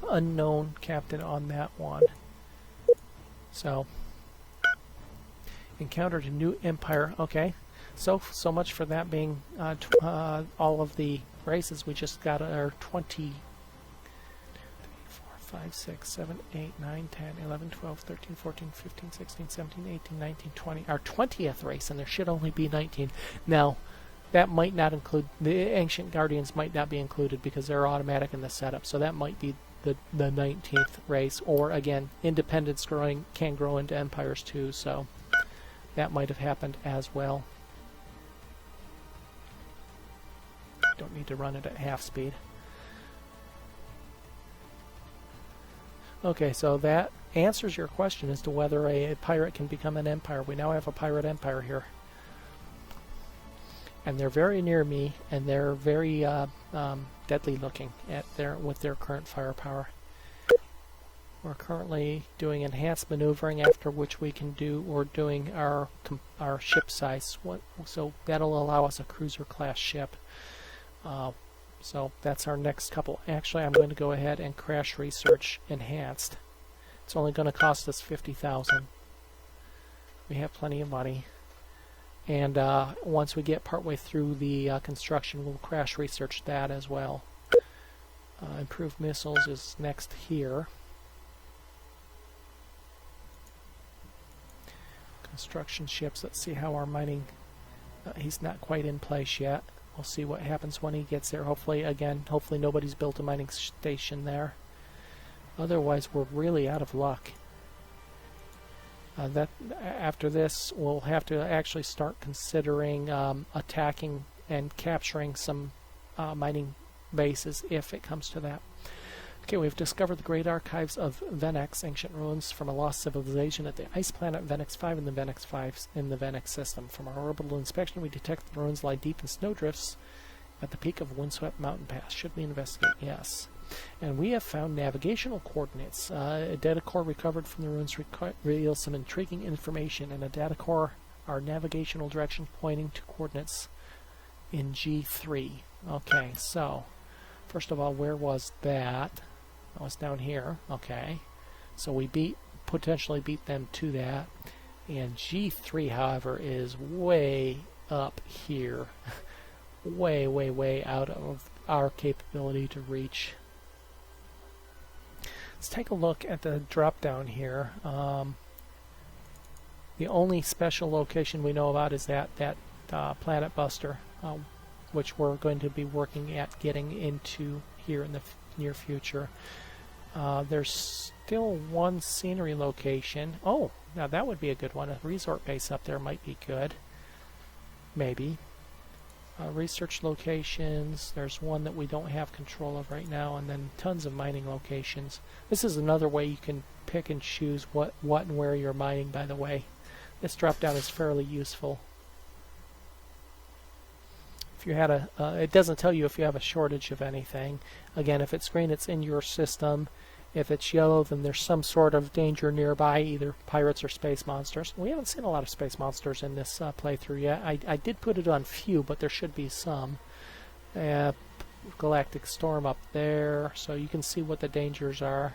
Unknown captain on that one. So, encountered a new empire. Okay, so much for that being all of the races. We just got our 20. 5, 6, 7, 8, 9, 10, 11, 12, 13, 14, 15, 16, 17, 18, 19, 20. Our 20th race, and there should only be 19. Now, that might not include, the Ancient Guardians might not be included because they're automatic in the setup, so that might be the 19th race. Or, again, independents can grow into empires too, so that might have happened as well. Don't need to run it at half speed. Okay, so that answers your question as to whether a pirate can become an empire. We now have a pirate empire here. And they're very near me, and they're very deadly looking with their current firepower. We're currently doing enhanced maneuvering, after which we're doing our ship size. So that'll allow us a cruiser class ship. So that's our next couple. Actually, I'm going to go ahead and crash research enhanced. It's only going to cost us 50,000. We have plenty of money. And once we get partway through the construction, we'll crash research that as well. Improved missiles is next here. Construction ships. Let's see how our mining... he's not quite in place yet. We'll see what happens when he gets there. Hopefully nobody's built a mining station there. Otherwise, we're really out of luck. After this, we'll have to actually start considering attacking and capturing some mining bases if it comes to that. Okay, we've discovered the great archives of Venex, ancient ruins from a lost civilization at the ice planet Venex 5 in the Venex system. From our orbital inspection, we detect the ruins lie deep in snowdrifts at the peak of Windswept Mountain Pass. Should we investigate? Yes. And we have found navigational coordinates. A data core recovered from the ruins reveals some intriguing information, and a data core are navigational directions pointing to coordinates in G3. Okay, so first of all, where was that? That was down here. Okay, so we potentially beat them to that. And G3, however, is way up here. way out of our capability to reach. Let's take a look at the drop down here. The only special location we know about is that Planet Buster, which we're going to be working at getting into here in the near future. There's still one scenery location. Oh, now that would be a good one. A resort base up there might be good. Maybe. Research locations. There's one that we don't have control of right now, and then tons of mining locations. This is another way you can pick and choose what and where you're mining, by the way. This drop down is fairly useful. If you had it doesn't tell you if you have a shortage of anything. Again, if it's green, it's in your system. If it's yellow, then there's some sort of danger nearby, either pirates or space monsters. We haven't seen a lot of space monsters in this playthrough yet. I did put it on few, but there should be some. Galactic Storm up there, so you can see what the dangers are.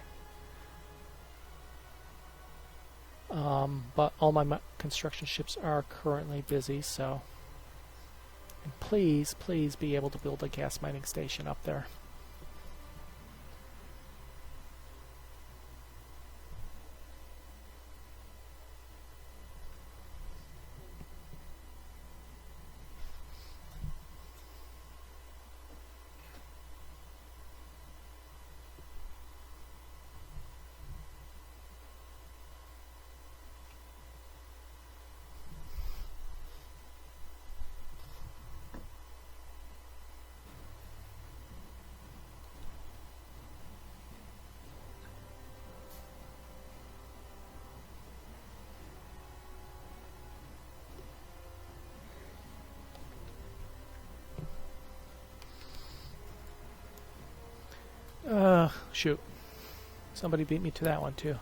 But all my construction ships are currently busy, so... And please be able to build a gas mining station up there. shoot. Somebody beat me to that one too.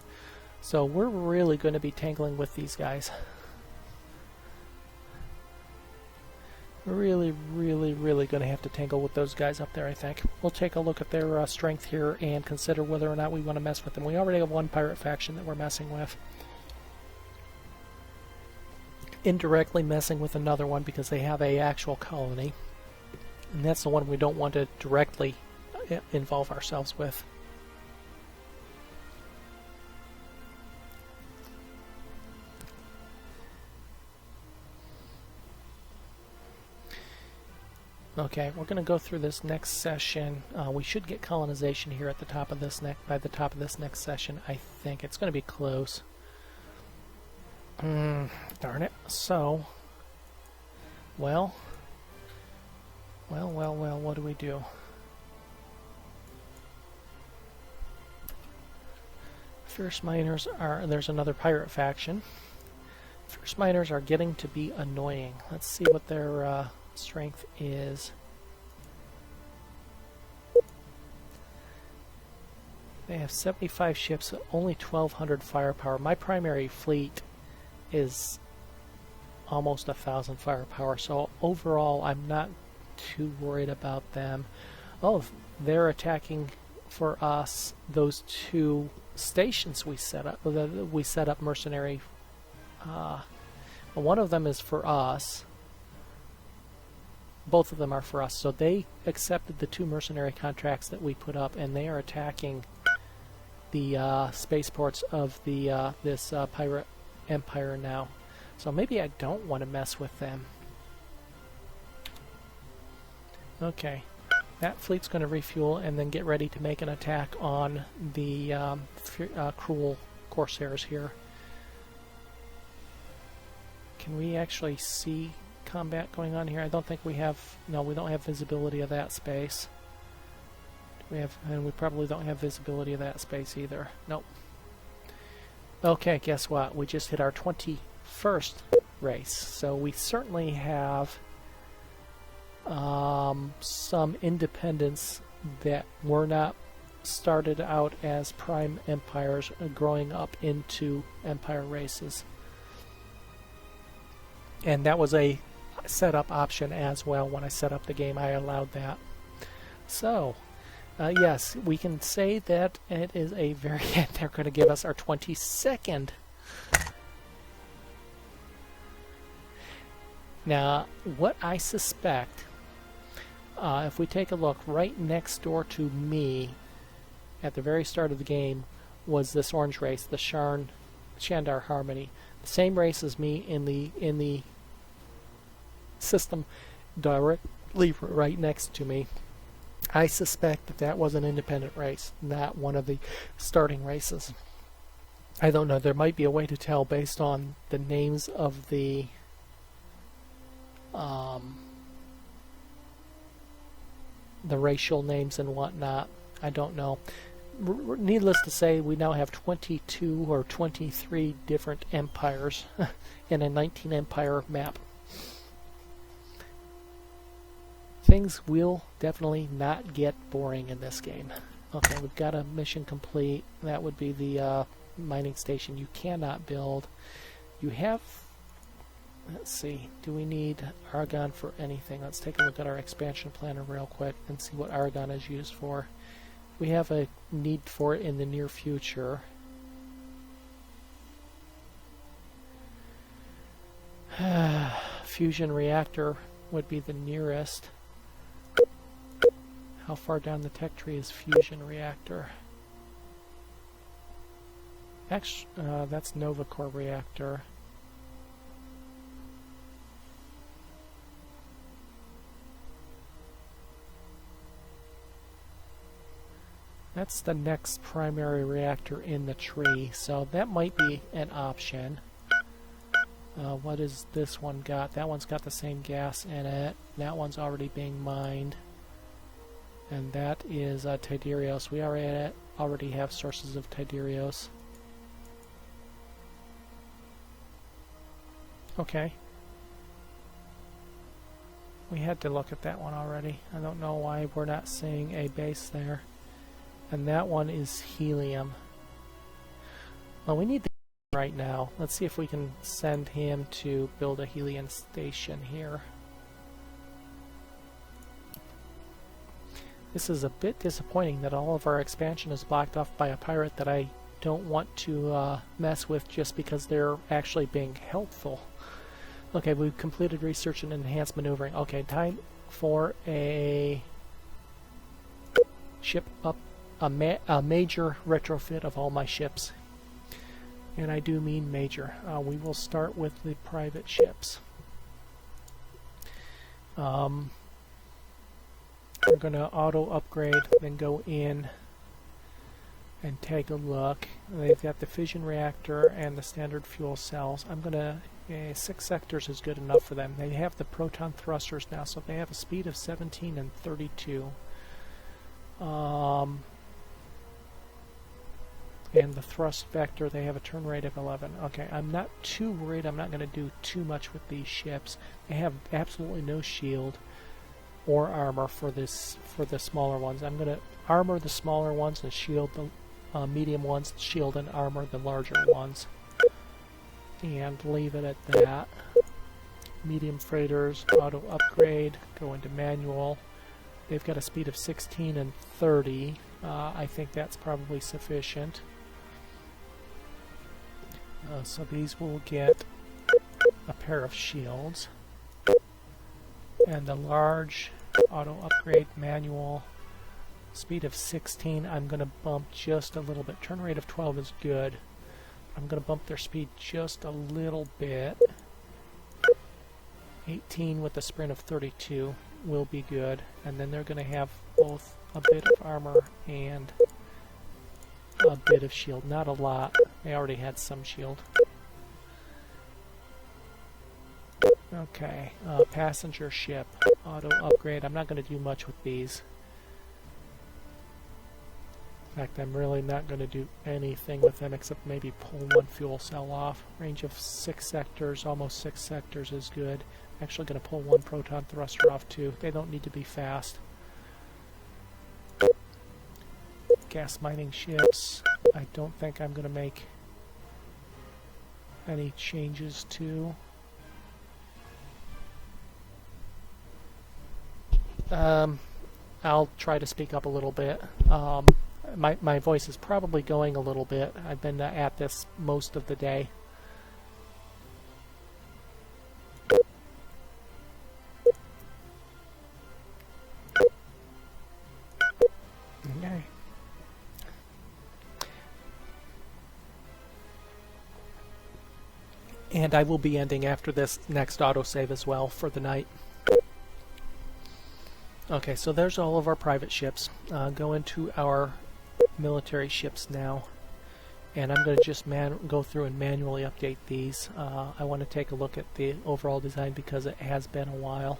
So we're really going to be tangling with these guys. Really going to have to tangle with those guys up there, I think. We'll take a look at their strength here and consider whether or not we want to mess with them. We already have one pirate faction that we're messing with. Indirectly messing with another one because they have a actual colony. And that's the one we don't want to directly involve ourselves with. Okay, we're going to go through this next session. We should get colonization here at the top of this by the top of this next session. I think it's going to be close. Darn it. So, well, what do we do? Fierce Miners are, there's another pirate faction. Fierce Miners are getting to be annoying. Let's see what their strength is. They have 75 ships, only 1,200 firepower. My primary fleet is almost 1,000 firepower, so overall I'm not too worried about them. Oh, they're attacking for us those two stations we set up. We set up mercenary. One of them is for us. Both of them are for us. So they accepted the 2 mercenary contracts that we put up, and they are attacking the spaceports of the this pirate empire now. So maybe I don't want to mess with them. Okay, that fleet's going to refuel and then get ready to make an attack on the cruel corsairs here. Can we actually see combat going on here? I don't think we have. No, we don't have visibility of that space. We have, and we probably don't have visibility of that space either. Nope. Okay, guess what? We just hit our 21st race, so we certainly have some independence that were not started out as prime empires, growing up into empire races. And that was a setup option as well. When I set up the game, I allowed that. So, yes, we can say that it is a very... they're going to give us our 22nd. Now, what I suspect, if we take a look, right next door to me, at the very start of the game, was this orange race, the Shandar Harmony. The same race as me in the system directly right next to me. I suspect that that was an independent race, not one of the starting races. I don't know. There might be a way to tell based on the names of the racial names and whatnot. I don't know. Needless to say, we now have 22 or 23 different empires in a 19-empire map. Things will definitely not get boring in this game. Okay, we've got a mission complete. That would be the mining station you cannot build. You have... Let's see, do we need Argon for anything? Let's take a look at our expansion planner real quick and see what Argon is used for. We have a need for it in the near future. Fusion reactor would be the nearest. How far down the tech tree is fusion reactor? Actually, that's Nova Core reactor. That's the next primary reactor in the tree, so that might be an option. What is this one got? That one's got the same gas in it. That one's already being mined. And that is Tiderios. We already have sources of Tiderios. Okay. We had to look at that one already. I don't know why we're not seeing a base there. And that one is helium. Well, we need the right now. Let's see if we can send him to build a helium station here. This is a bit disappointing that all of our expansion is blocked off by a pirate that I don't want to mess with just because they're actually being helpful. Okay, we've completed research and enhanced maneuvering. Okay, time for a ship up, a major retrofit of all my ships. And I do mean major. We will start with the private ships. I'm going to auto upgrade, then go in and take a look. They've got the fission reactor and the standard fuel cells. I'm going to 6 sectors is good enough for them. They have the proton thrusters now, so they have a speed of 17 and 32. And the thrust vector, they have a turn rate of 11. Okay, I'm not too worried. I'm not going to do too much with these ships. They have absolutely no shield or armor for the smaller ones. I'm going to armor the smaller ones and shield the medium ones, shield and armor the larger ones. And leave it at that. Medium freighters, auto upgrade, go into manual. They've got a speed of 16 and 30. I think that's probably sufficient. So these will get a pair of shields. And the large auto upgrade manual, speed of 16, I'm going to bump just a little bit. Turn rate of 12 is good. I'm going to bump their speed just a little bit. 18 with a sprint of 32 will be good. And then they're going to have both a bit of armor and a bit of shield. Not a lot. They already had some shield. Okay, passenger ship, auto upgrade. I'm not going to do much with these. In fact, I'm really not going to do anything with them except maybe pull one fuel cell off. Range of 6 sectors, almost 6 sectors is good. Actually going to pull one proton thruster off too. They don't need to be fast. Gas mining ships, I don't think I'm going to make any changes to. I'll try to speak up a little bit. My voice is probably going a little bit. I've been at this most of the day. Okay. And I will be ending after this next autosave as well for the night. Okay, so there's all of our private ships. Go into our military ships now. And I'm going to just go through and manually update these. I want to take a look at the overall design because it has been a while.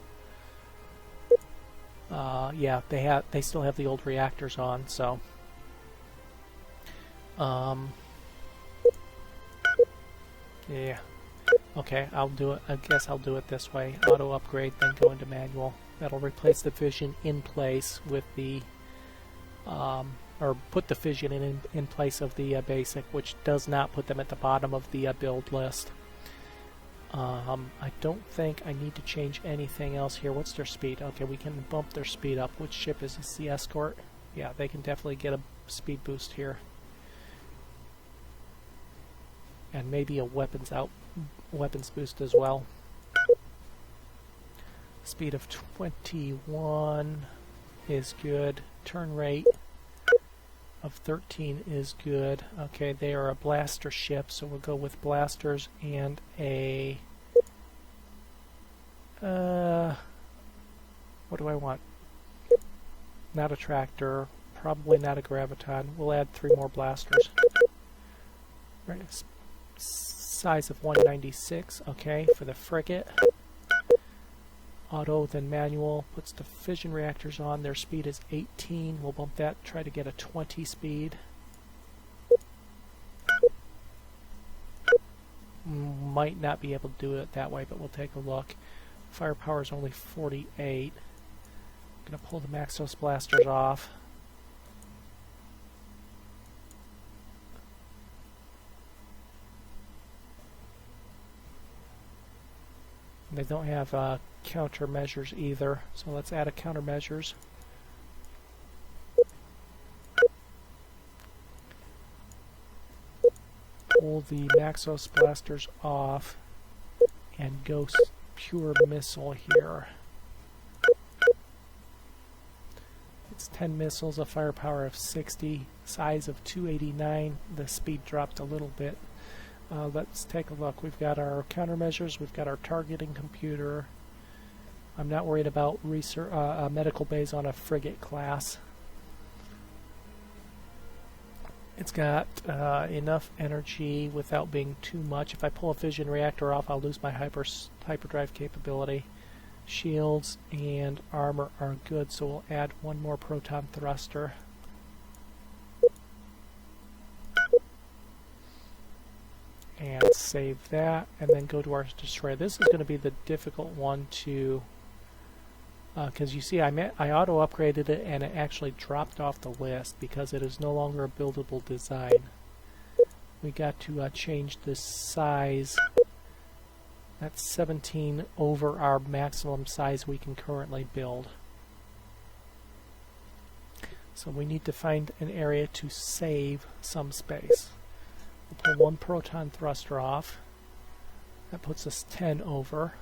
Yeah, they still have the old reactors on, so yeah. Okay, I'll do it. I guess I'll do it this way. Auto upgrade, then go into manual. That'll replace the fission in place with the or put the fission in place of the basic, which does not put them at the bottom of the build list. I don't think I need to change anything else here. What's their speed? Okay, we can bump their speed up. Which ship is this? The Escort? Yeah, they can definitely get a speed boost here. And maybe a weapons boost as well. Speed of 21 is good. Turn rate of 13 is good. Okay, they are a blaster ship, so we'll go with blasters and a what do I want? Not a tractor, probably not a graviton. We'll add 3 more blasters. Right, size of 196. Okay, for the frigate. Auto, then manual, puts the fission reactors on. Their speed is 18. We'll bump that, try to get a 20 speed. Might not be able to do it that way, but we'll take a look. Firepower is only 48. I'm going to pull the Maxos blasters off. They don't have countermeasures either, so let's add a countermeasures. Pull the Maxos blasters off and go pure missile here. It's 10 missiles, a firepower of 60, size of 289. The speed dropped a little bit. Let's take a look. We've got our countermeasures, we've got our targeting computer. I'm not worried about research, medical bays on a frigate class. It's got enough energy without being too much. If I pull a fission reactor off, I'll lose my hyperdrive capability. Shields and armor are good, so we'll add one more proton thruster. And save that, and then go to our destroyer. This is going to be the difficult one to, because you see I auto upgraded it and it actually dropped off the list because it is no longer a buildable design. We got to change the size. That's 17 over our maximum size we can currently build. So we need to find an area to save some space. We'll pull one proton thruster off. That puts us 10 over.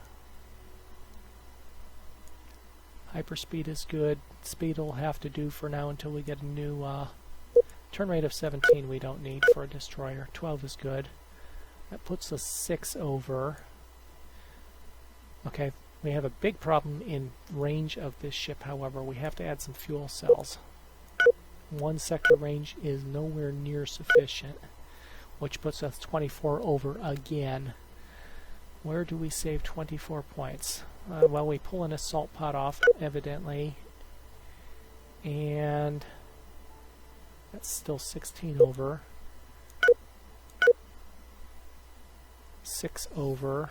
Hyperspeed is good. Speed will have to do for now until we get a new turn rate of 17 we don't need for a destroyer. 12 is good. That puts us 6 over. Okay, we have a big problem in range of this ship, however. We have to add some fuel cells. One sector range is nowhere near sufficient, which puts us 24 over again. Where do we save 24 points? Well, we pull an assault pod off, evidently, and that's still 16 over. 6 over.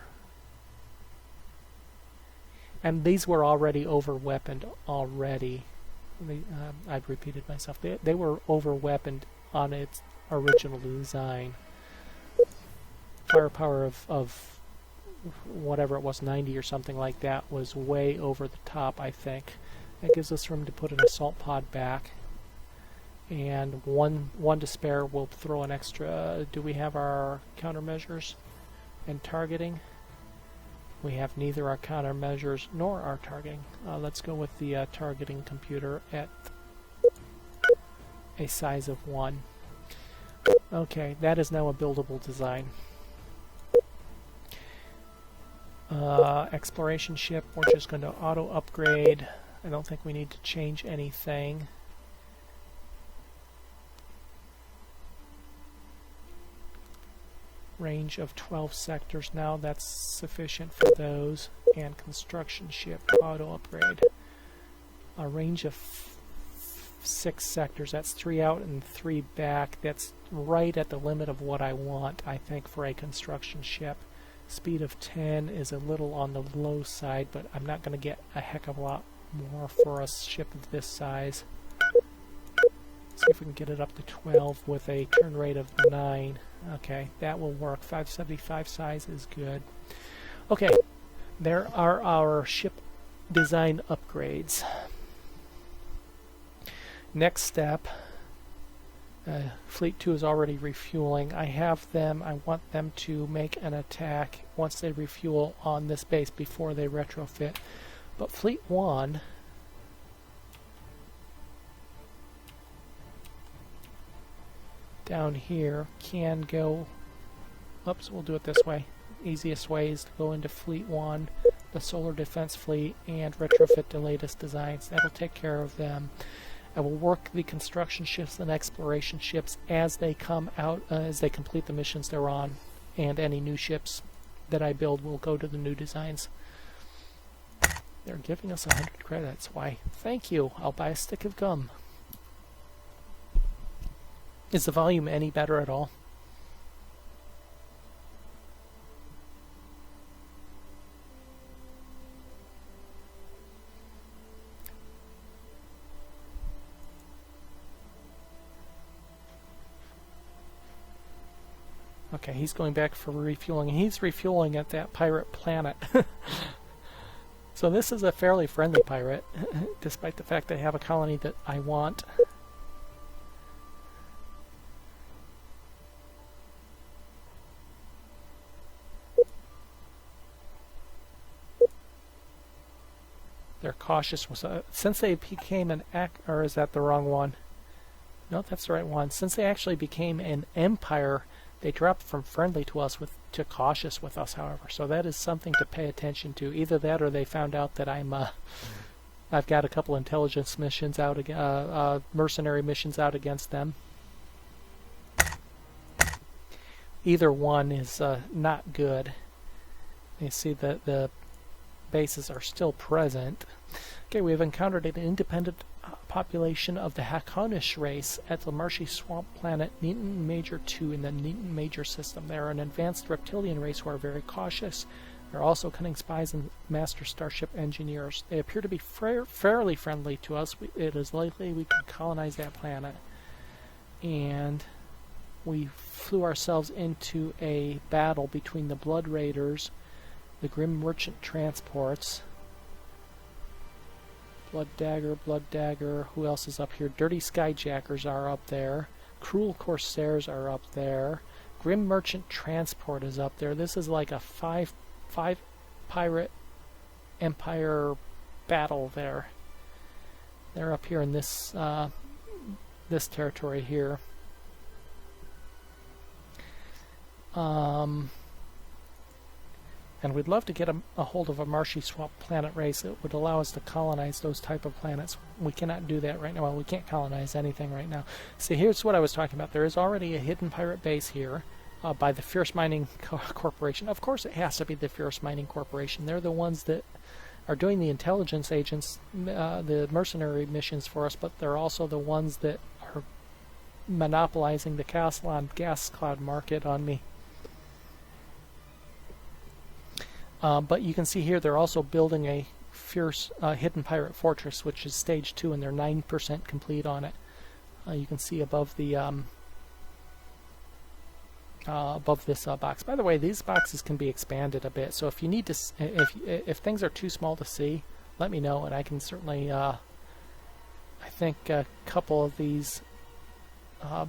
And these were already over-weaponed already. I've repeated myself. They were over-weaponed on its original design. Firepower of whatever it was, 90 or something like that, was way over the top, I think. That gives us room to put an assault pod back. And one to spare. We'll throw an extra. Do we have our countermeasures and targeting? We have neither our countermeasures nor our targeting. Let's go with the targeting computer at a size of 1. Okay, that is now a buildable design. Exploration ship, we're just going to auto upgrade. I don't think we need to change anything. Range of 12 sectors now, that's sufficient for those. And construction ship, auto upgrade. A range of 6 sectors, that's 3 out and 3 back. That's right at the limit of what I want, I think, for a construction ship. Speed of 10 is a little on the low side, but I'm not going to get a heck of a lot more for a ship of this size. See if we can get it up to 12 with a turn rate of 9. Okay, that will work. 575 size is good. Okay, there are our ship design upgrades. Next step, Fleet 2 is already refueling. I want them to make an attack once they refuel on this base before they retrofit. But Fleet 1 down here can go, oops, we'll do it this way. Easiest way is to go into Fleet 1, the Solar Defense Fleet, and retrofit the latest designs. That'll take care of them. I will work the construction ships and exploration ships as they come out, as they complete the missions they're on, and any new ships that I build will go to the new designs. They're giving us 100 credits. Why, thank you. I'll buy a stick of gum. Is the volume any better at all? Okay, he's going back for refueling. He's refueling at that pirate planet. So this is a fairly friendly pirate, despite the fact they have a colony that I want. They're cautious. Since they became an or is that the wrong one? No, that's the right one. Since they actually became an empire, they dropped from friendly to us to cautious with us, however. So that is something to pay attention to. Either that, or they found out that I've got a couple intelligence missions out, mercenary missions out against them. Either one is not good. You see that the bases are still present. Okay, we have encountered an independent population of the Hakonish race at the marshy swamp planet Neaton Major 2 in the Neaton Major system. They are an advanced reptilian race who are very cautious. They're also cunning spies and master starship engineers. They appear to be fairly friendly to us. It is likely we could colonize that planet. And we flew ourselves into a battle between the Blood Raiders, the Grim Merchant Transports, Blood Dagger, who else is up here? Dirty Skyjackers are up there. Cruel Corsairs are up there. Grim Merchant Transport is up there. This is like a five pirate empire battle there. They're up here in this this territory here. And we'd love to get a hold of a marshy swamp planet race that would allow us to colonize those type of planets. We cannot do that right now. Well, we can't colonize anything right now. See, here's what I was talking about. There is already a hidden pirate base here by the Fierce Mining Corporation. Of course it has to be the Fierce Mining Corporation. They're the ones that are doing the intelligence agents, the mercenary missions for us, but they're also the ones that are monopolizing the Castellon gas cloud market on me. But you can see here they're also building a fierce hidden pirate fortress, which is stage 2, and they're 9% complete on it. You can see above the above this box. By the way, these boxes can be expanded a bit. So if you need to, if things are too small to see, let me know, and I can certainly. I think a couple of these are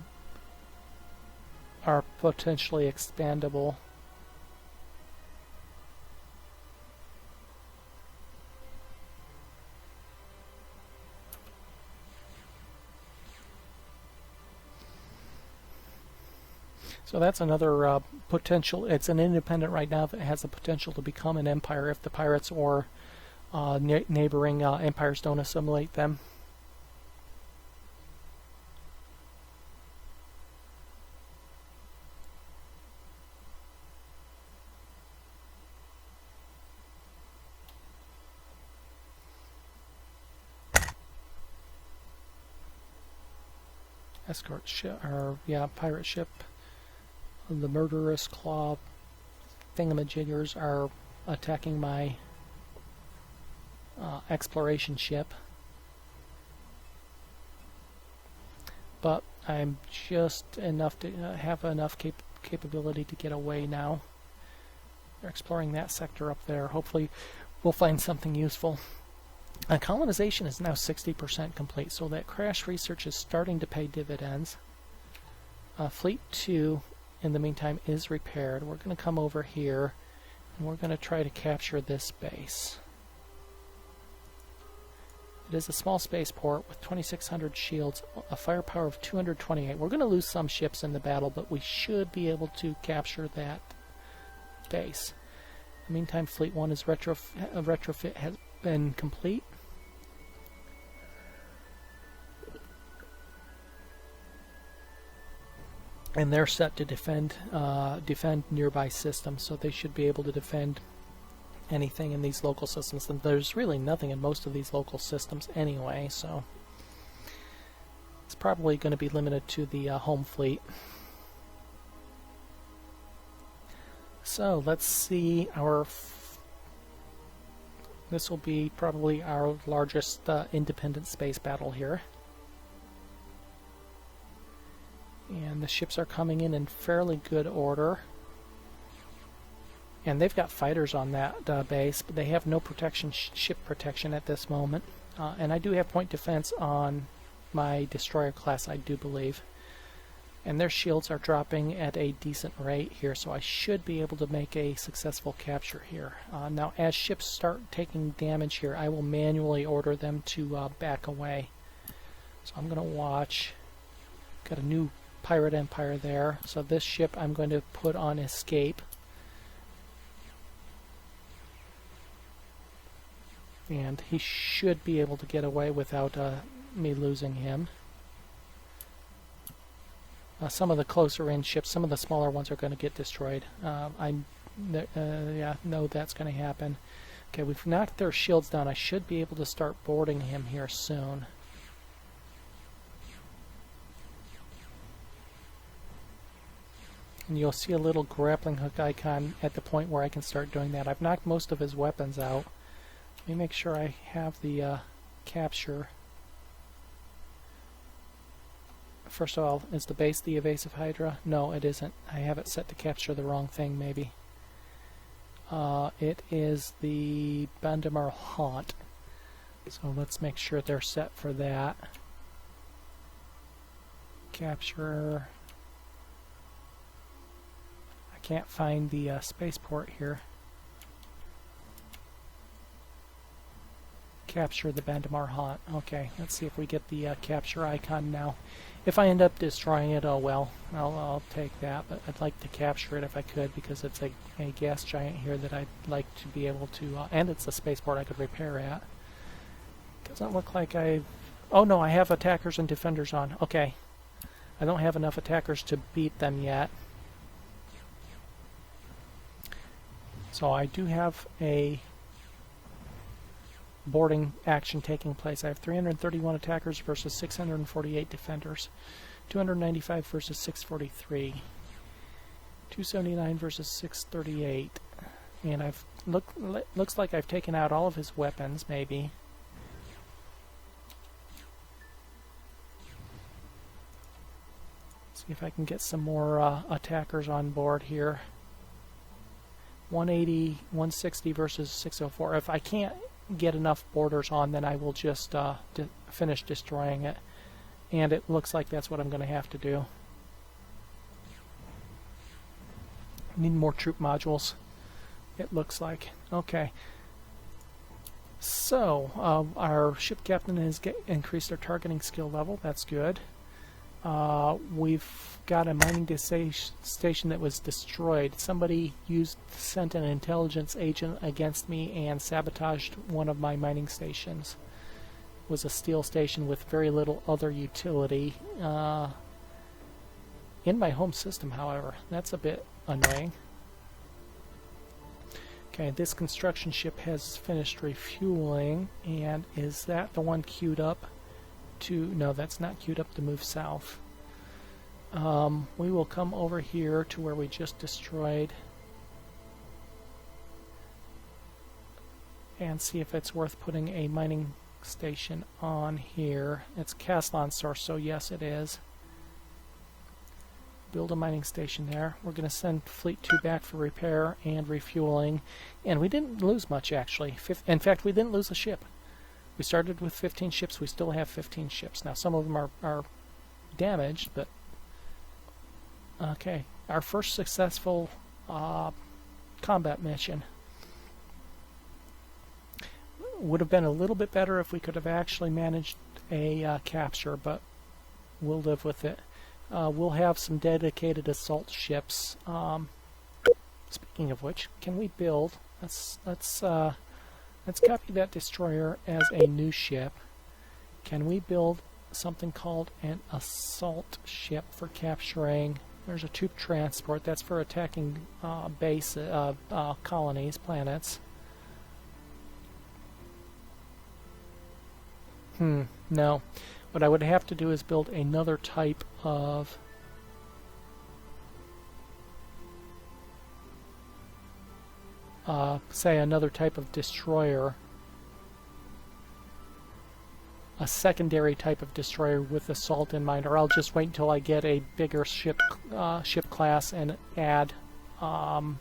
potentially expandable. So that's another potential. It's an independent right now that has the potential to become an empire if the pirates or neighboring empires don't assimilate them. Escort ship, or yeah, pirate ship. The murderous claw thingamajiggers are attacking my exploration ship, but I'm just enough to have enough capability to get away now. They're exploring that sector up there. Hopefully we'll find something useful. Colonization is now 60% complete, so that crash research is starting to pay dividends. Fleet 2 in the meantime is repaired. We're going to come over here and we're going to try to capture this base. It is a small spaceport with 2,600 shields, a firepower of 228. We're going to lose some ships in the battle, but we should be able to capture that base. In the meantime, Fleet 1 is retrofit has been complete. And they're set to defend nearby systems, so they should be able to defend anything in these local systems. And there's really nothing in most of these local systems anyway, so it's probably going to be limited to the home fleet. So let's see our. This will be probably our largest independent space battle here. And the ships are coming in fairly good order. And they've got fighters on that base, but they have no protection, ship protection at this moment. And I do have point defense on my destroyer class, I do believe. And their shields are dropping at a decent rate here, so I should be able to make a successful capture here. Now, as ships start taking damage here, I will manually order them to back away. So I'm going to watch. Got a new pirate empire there. So this ship I'm going to put on escape. And he should be able to get away without me losing him. Some of the closer in ships, some of the smaller ones are going to get destroyed. I know that's going to happen. Okay, we've knocked their shields down. I should be able to start boarding him here soon. And you'll see a little grappling hook icon at the point where I can start doing that. I've knocked most of his weapons out. Let me make sure I have the capture. First of all, is the base the evasive Hydra? No, it isn't. I have it set to capture the wrong thing, maybe. It is the Bandamar Haunt. So let's make sure they're set for that. Capture. I can't find the spaceport here. Capture the Bandamar Haunt. Okay, let's see if we get the capture icon now. If I end up destroying it, oh well, I'll take that, but I'd like to capture it if I could, because it's a gas giant here that I'd like to be able to, and it's a spaceport I could repair at. Doesn't look like oh no, I have attackers and defenders on. Okay, I don't have enough attackers to beat them yet. So I do have a boarding action taking place. I have 331 attackers versus 648 defenders, 295 versus 643, 279 versus 638, and looks like I've taken out all of his weapons, maybe. See if I can get some more attackers on board here. 180, 160 versus 604. If I can't get enough boarders on, then I will just finish destroying it, and it looks like that's what I'm going to have to do. Need more troop modules, it looks like. Okay, so our ship captain has increased our targeting skill level. That's good. We've got a mining station that was destroyed. Somebody sent an intelligence agent against me and sabotaged one of my mining stations. It was a steel station with very little other utility. In my home system, however. That's a bit annoying. Okay, this construction ship has finished refueling, and is that the one queued up to... No, that's not queued up to move south. We will come over here to where we just destroyed and see if it's worth putting a mining station on here. It's Caslon source, so yes it is. Build a mining station there. We're going to send Fleet 2 back for repair and refueling, and we didn't lose much actually. In fact, we didn't lose a ship. We started with 15 ships, we still have 15 ships. Now some of them are damaged, but okay. Our first successful combat mission. Would have been a little bit better if we could have actually managed a capture, but we'll live with it. We'll have some dedicated assault ships. Speaking of which, can we build? Let's copy that destroyer as a new ship. Can we build something called an assault ship for capturing? There's a troop transport. That's for attacking base colonies, planets. No. What I would have to do is build another type of say another type of destroyer a secondary type of destroyer with assault in mind, or I'll just wait until I get a bigger ship class and add one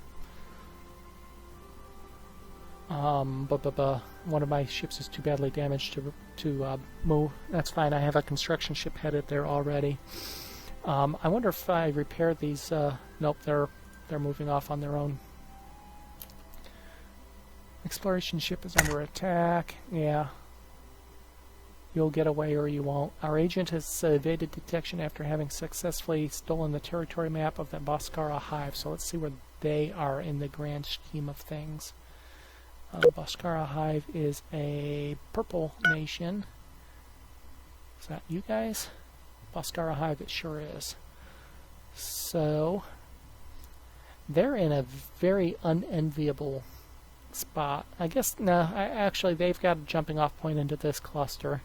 of my ships is too badly damaged to move. That's fine. I have a construction ship headed there already. I wonder if I repair these. Nope, they're moving off on their own. Exploration ship is under attack. Yeah. You'll get away or you won't. Our agent has evaded detection after having successfully stolen the territory map of the Bhaskara Hive. So let's see where they are in the grand scheme of things. Bhaskara Hive is a purple nation. Is that you guys? Bhaskara Hive, it sure is. So they're in a very unenviable spot. I guess, no, actually they've got a jumping off point into this cluster.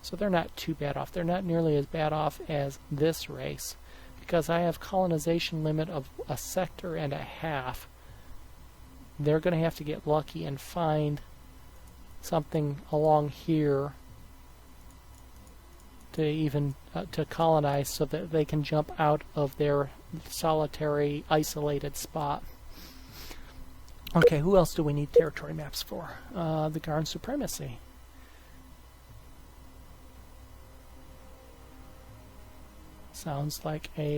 So they're not too bad off. They're not nearly as bad off as this race, because I have colonization limit of a sector and a half. They're going to have to get lucky and find something along here to even to colonize, so that they can jump out of their solitary, isolated spot. Okay, who else do we need territory maps for? The Garn Supremacy. Sounds like a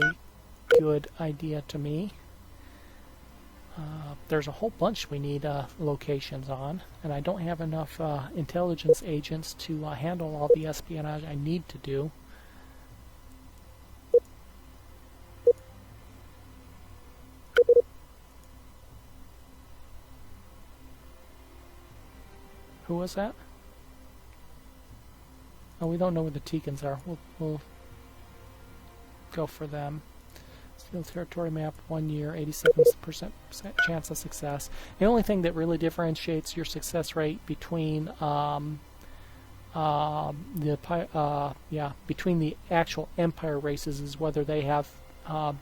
good idea to me. There's a whole bunch we need locations on, and I don't have enough intelligence agents to handle all the espionage I need to do. Who was that? Oh, we don't know where the Teekans are. We'll go for them. Steel territory map, 1 year, 87% chance of success. The only thing that really differentiates your success rate between between the actual Empire races is whether they have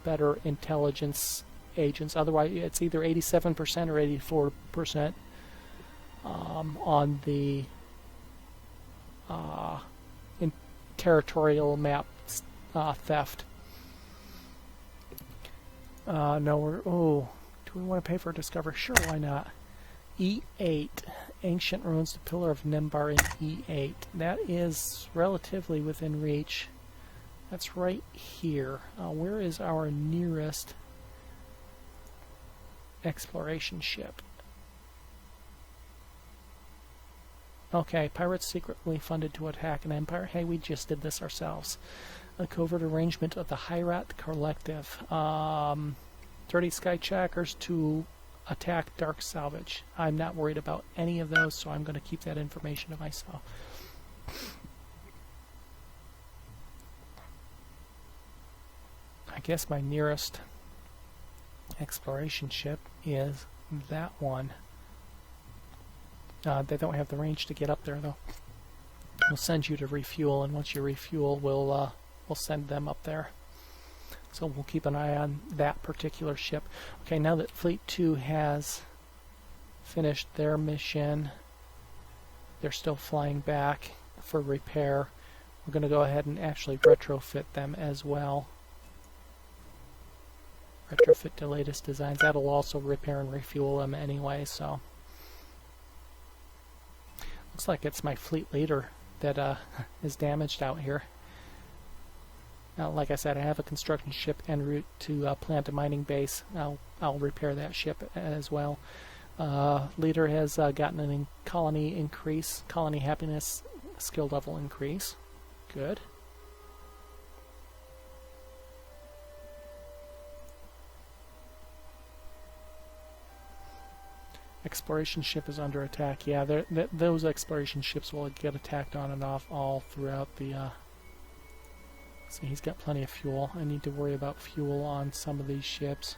better intelligence agents. Otherwise, it's either 87% or 84% on the in territorial map theft. No, do we want to pay for a discovery? Sure, why not? E8, Ancient Ruins, the Pillar of Nembar in E8. That is relatively within reach. That's right here. Where is our nearest exploration ship? Okay, pirates secretly funded to attack an empire. Hey, we just did this ourselves. A covert arrangement of the Hyrat Collective. 30 Skyjackers to attack Dark Salvage. I'm not worried about any of those, so I'm going to keep that information to myself. I guess my nearest exploration ship is that one. They don't have the range to get up there, though. We'll send you to refuel, and once you refuel, we'll send them up there. So we'll keep an eye on that particular ship. Okay, now that Fleet 2 has finished their mission, they're still flying back for repair. We're going to go ahead and actually retrofit them as well. Retrofit to latest designs. That'll also repair and refuel them anyway, so... Looks like it's my fleet leader that is damaged out here. Now, like I said, I have a construction ship en route to plant a mining base. I'll repair that ship as well. Leader has gotten a colony increase, colony happiness skill level increase. Good. Exploration ship is under attack. Yeah, those exploration ships will get attacked on and off all throughout the... See, he's got plenty of fuel. I need to worry about fuel on some of these ships.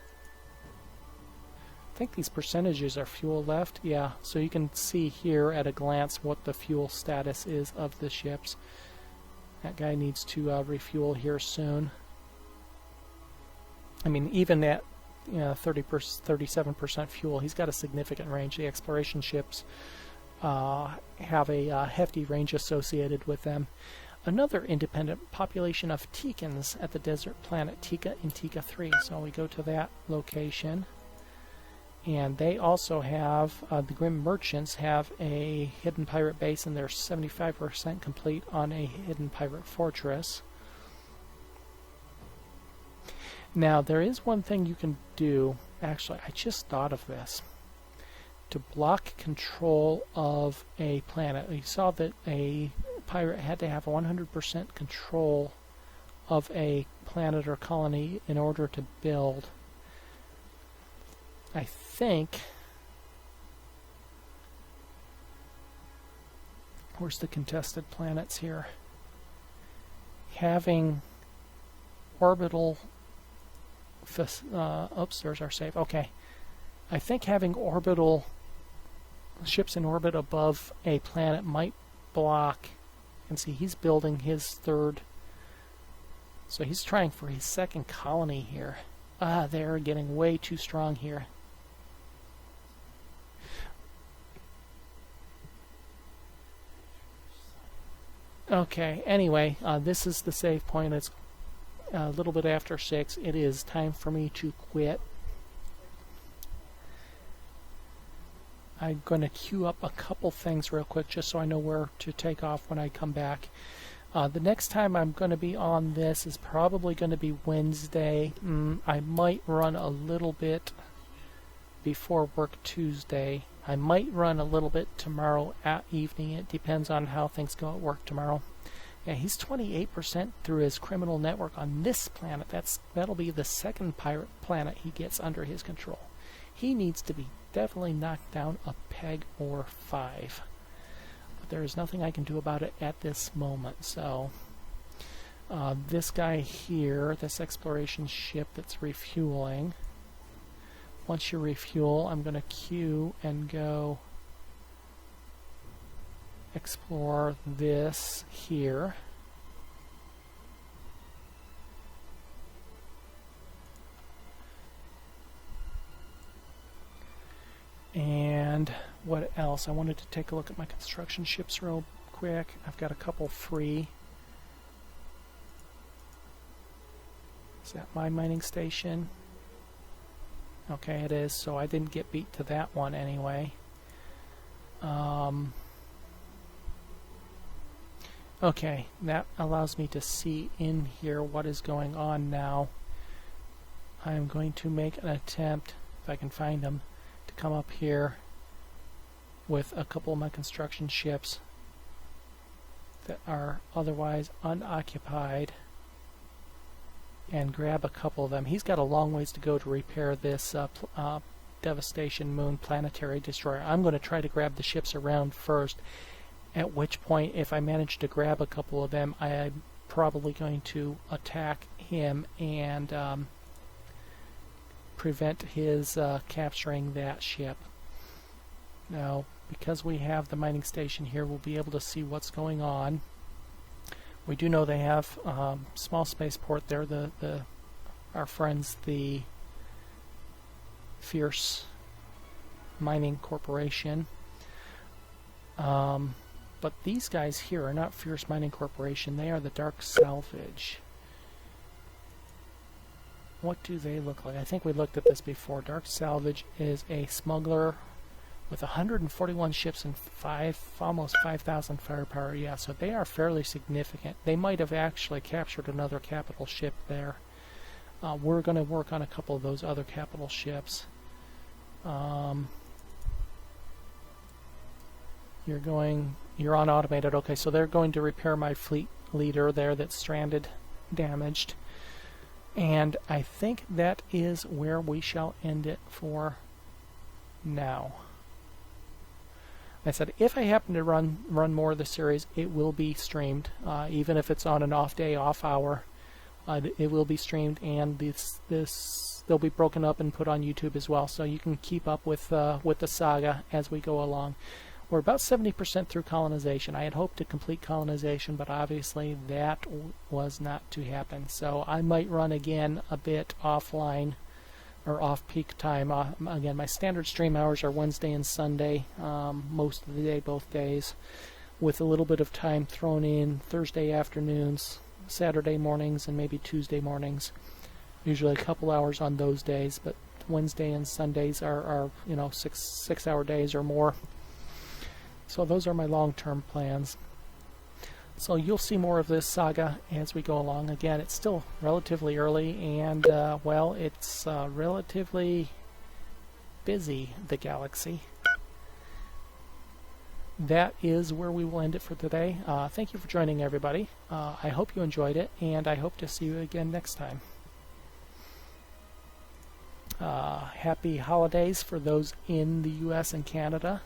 I think these percentages are fuel left. Yeah, so you can see here at a glance what the fuel status is of the ships. That guy needs to refuel here soon. I mean, even at 37% fuel, he's got a significant range. The exploration ships have a hefty range associated with them. Another independent population of Tikans at the desert planet Tika in Tika 3. So we go to that location. And they also have, the Grim Merchants have a hidden pirate base, and they're 75% complete on a hidden pirate fortress. Now, there is one thing you can do. Actually, I just thought of this. To block control of a planet. You saw that a pirate had to have 100% control of a planet or colony in order to build. I think, where's the contested planets here? Having orbital, oops, there's our save. Okay, I think having orbital ships in orbit above a planet might block. And see, he's building his third, so he's trying for his second colony here. They're getting way too strong here. Okay, anyway, this is the save point. It's a little bit after 6. It is time for me to quit. I'm going to queue up a couple things real quick just so I know where to take off when I come back. The next time I'm going to be on this is probably going to be Wednesday. I might run a little bit before work Tuesday. I might run a little bit tomorrow at evening. It depends on how things go at work tomorrow. Yeah, he's 28% through his criminal network on this planet. That'll be the second pirate planet he gets under his control. He needs to be definitely knocked down a peg or 5. But there is nothing I can do about it at this moment. So this guy here, this exploration ship that's refueling. Once you refuel, I'm going to queue and go explore this here. And what else? I wanted to take a look at my construction ships real quick. I've got a couple free. Is that my mining station? Okay, it is, so I didn't get beat to that one anyway. Okay, that allows me to see in here what is going on now. I'm going to make an attempt, if I can find them, to come up here with a couple of my construction ships that are otherwise unoccupied and grab a couple of them. He's got a long ways to go to repair this Devastation Moon planetary destroyer. I'm going to try to grab the ships around first, at which point, if I manage to grab a couple of them, I'm probably going to attack him and prevent his capturing that ship. Now, because we have the mining station here, we'll be able to see what's going on. We do know they have small spaceport there. Our friends, the Fierce Mining Corporation. But these guys here are not Fierce Mining Corporation. They are the Dark Salvage. What do they look like? I think we looked at this before. Dark Salvage is a smuggler with 141 ships and almost 5,000 firepower. Yeah, so they are fairly significant. They might have actually captured another capital ship there. We're going to work on a couple of those other capital ships. You're on automated. Okay, so they're going to repair my fleet leader there that's stranded, damaged. And I think that is where we shall end it for now. I said if I happen to run more of the series, it will be streamed, even if it's on an off day, off hour. It will be streamed, and they'll be broken up and put on YouTube as well, so you can keep up with the saga as we go along. We're about 70% through colonization. I had hoped to complete colonization, but obviously that was not to happen. So I might run again a bit offline or off-peak time. Again, my standard stream hours are Wednesday and Sunday, most of the day, both days, with a little bit of time thrown in Thursday afternoons, Saturday mornings, and maybe Tuesday mornings. Usually a couple hours on those days, but Wednesday and Sundays are 6-hour days or more. So those are my long-term plans. So you'll see more of this saga as we go along. Again, it's still relatively early, and well, it's relatively busy, the galaxy. That is where we will end it for today. Thank you for joining, everybody. I hope you enjoyed it, and I hope to see you again next time. Happy holidays for those in the US and Canada.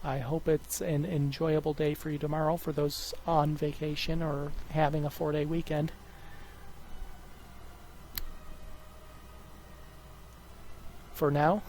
I hope it's an enjoyable day for you tomorrow for those on vacation or having a 4-day weekend. For now,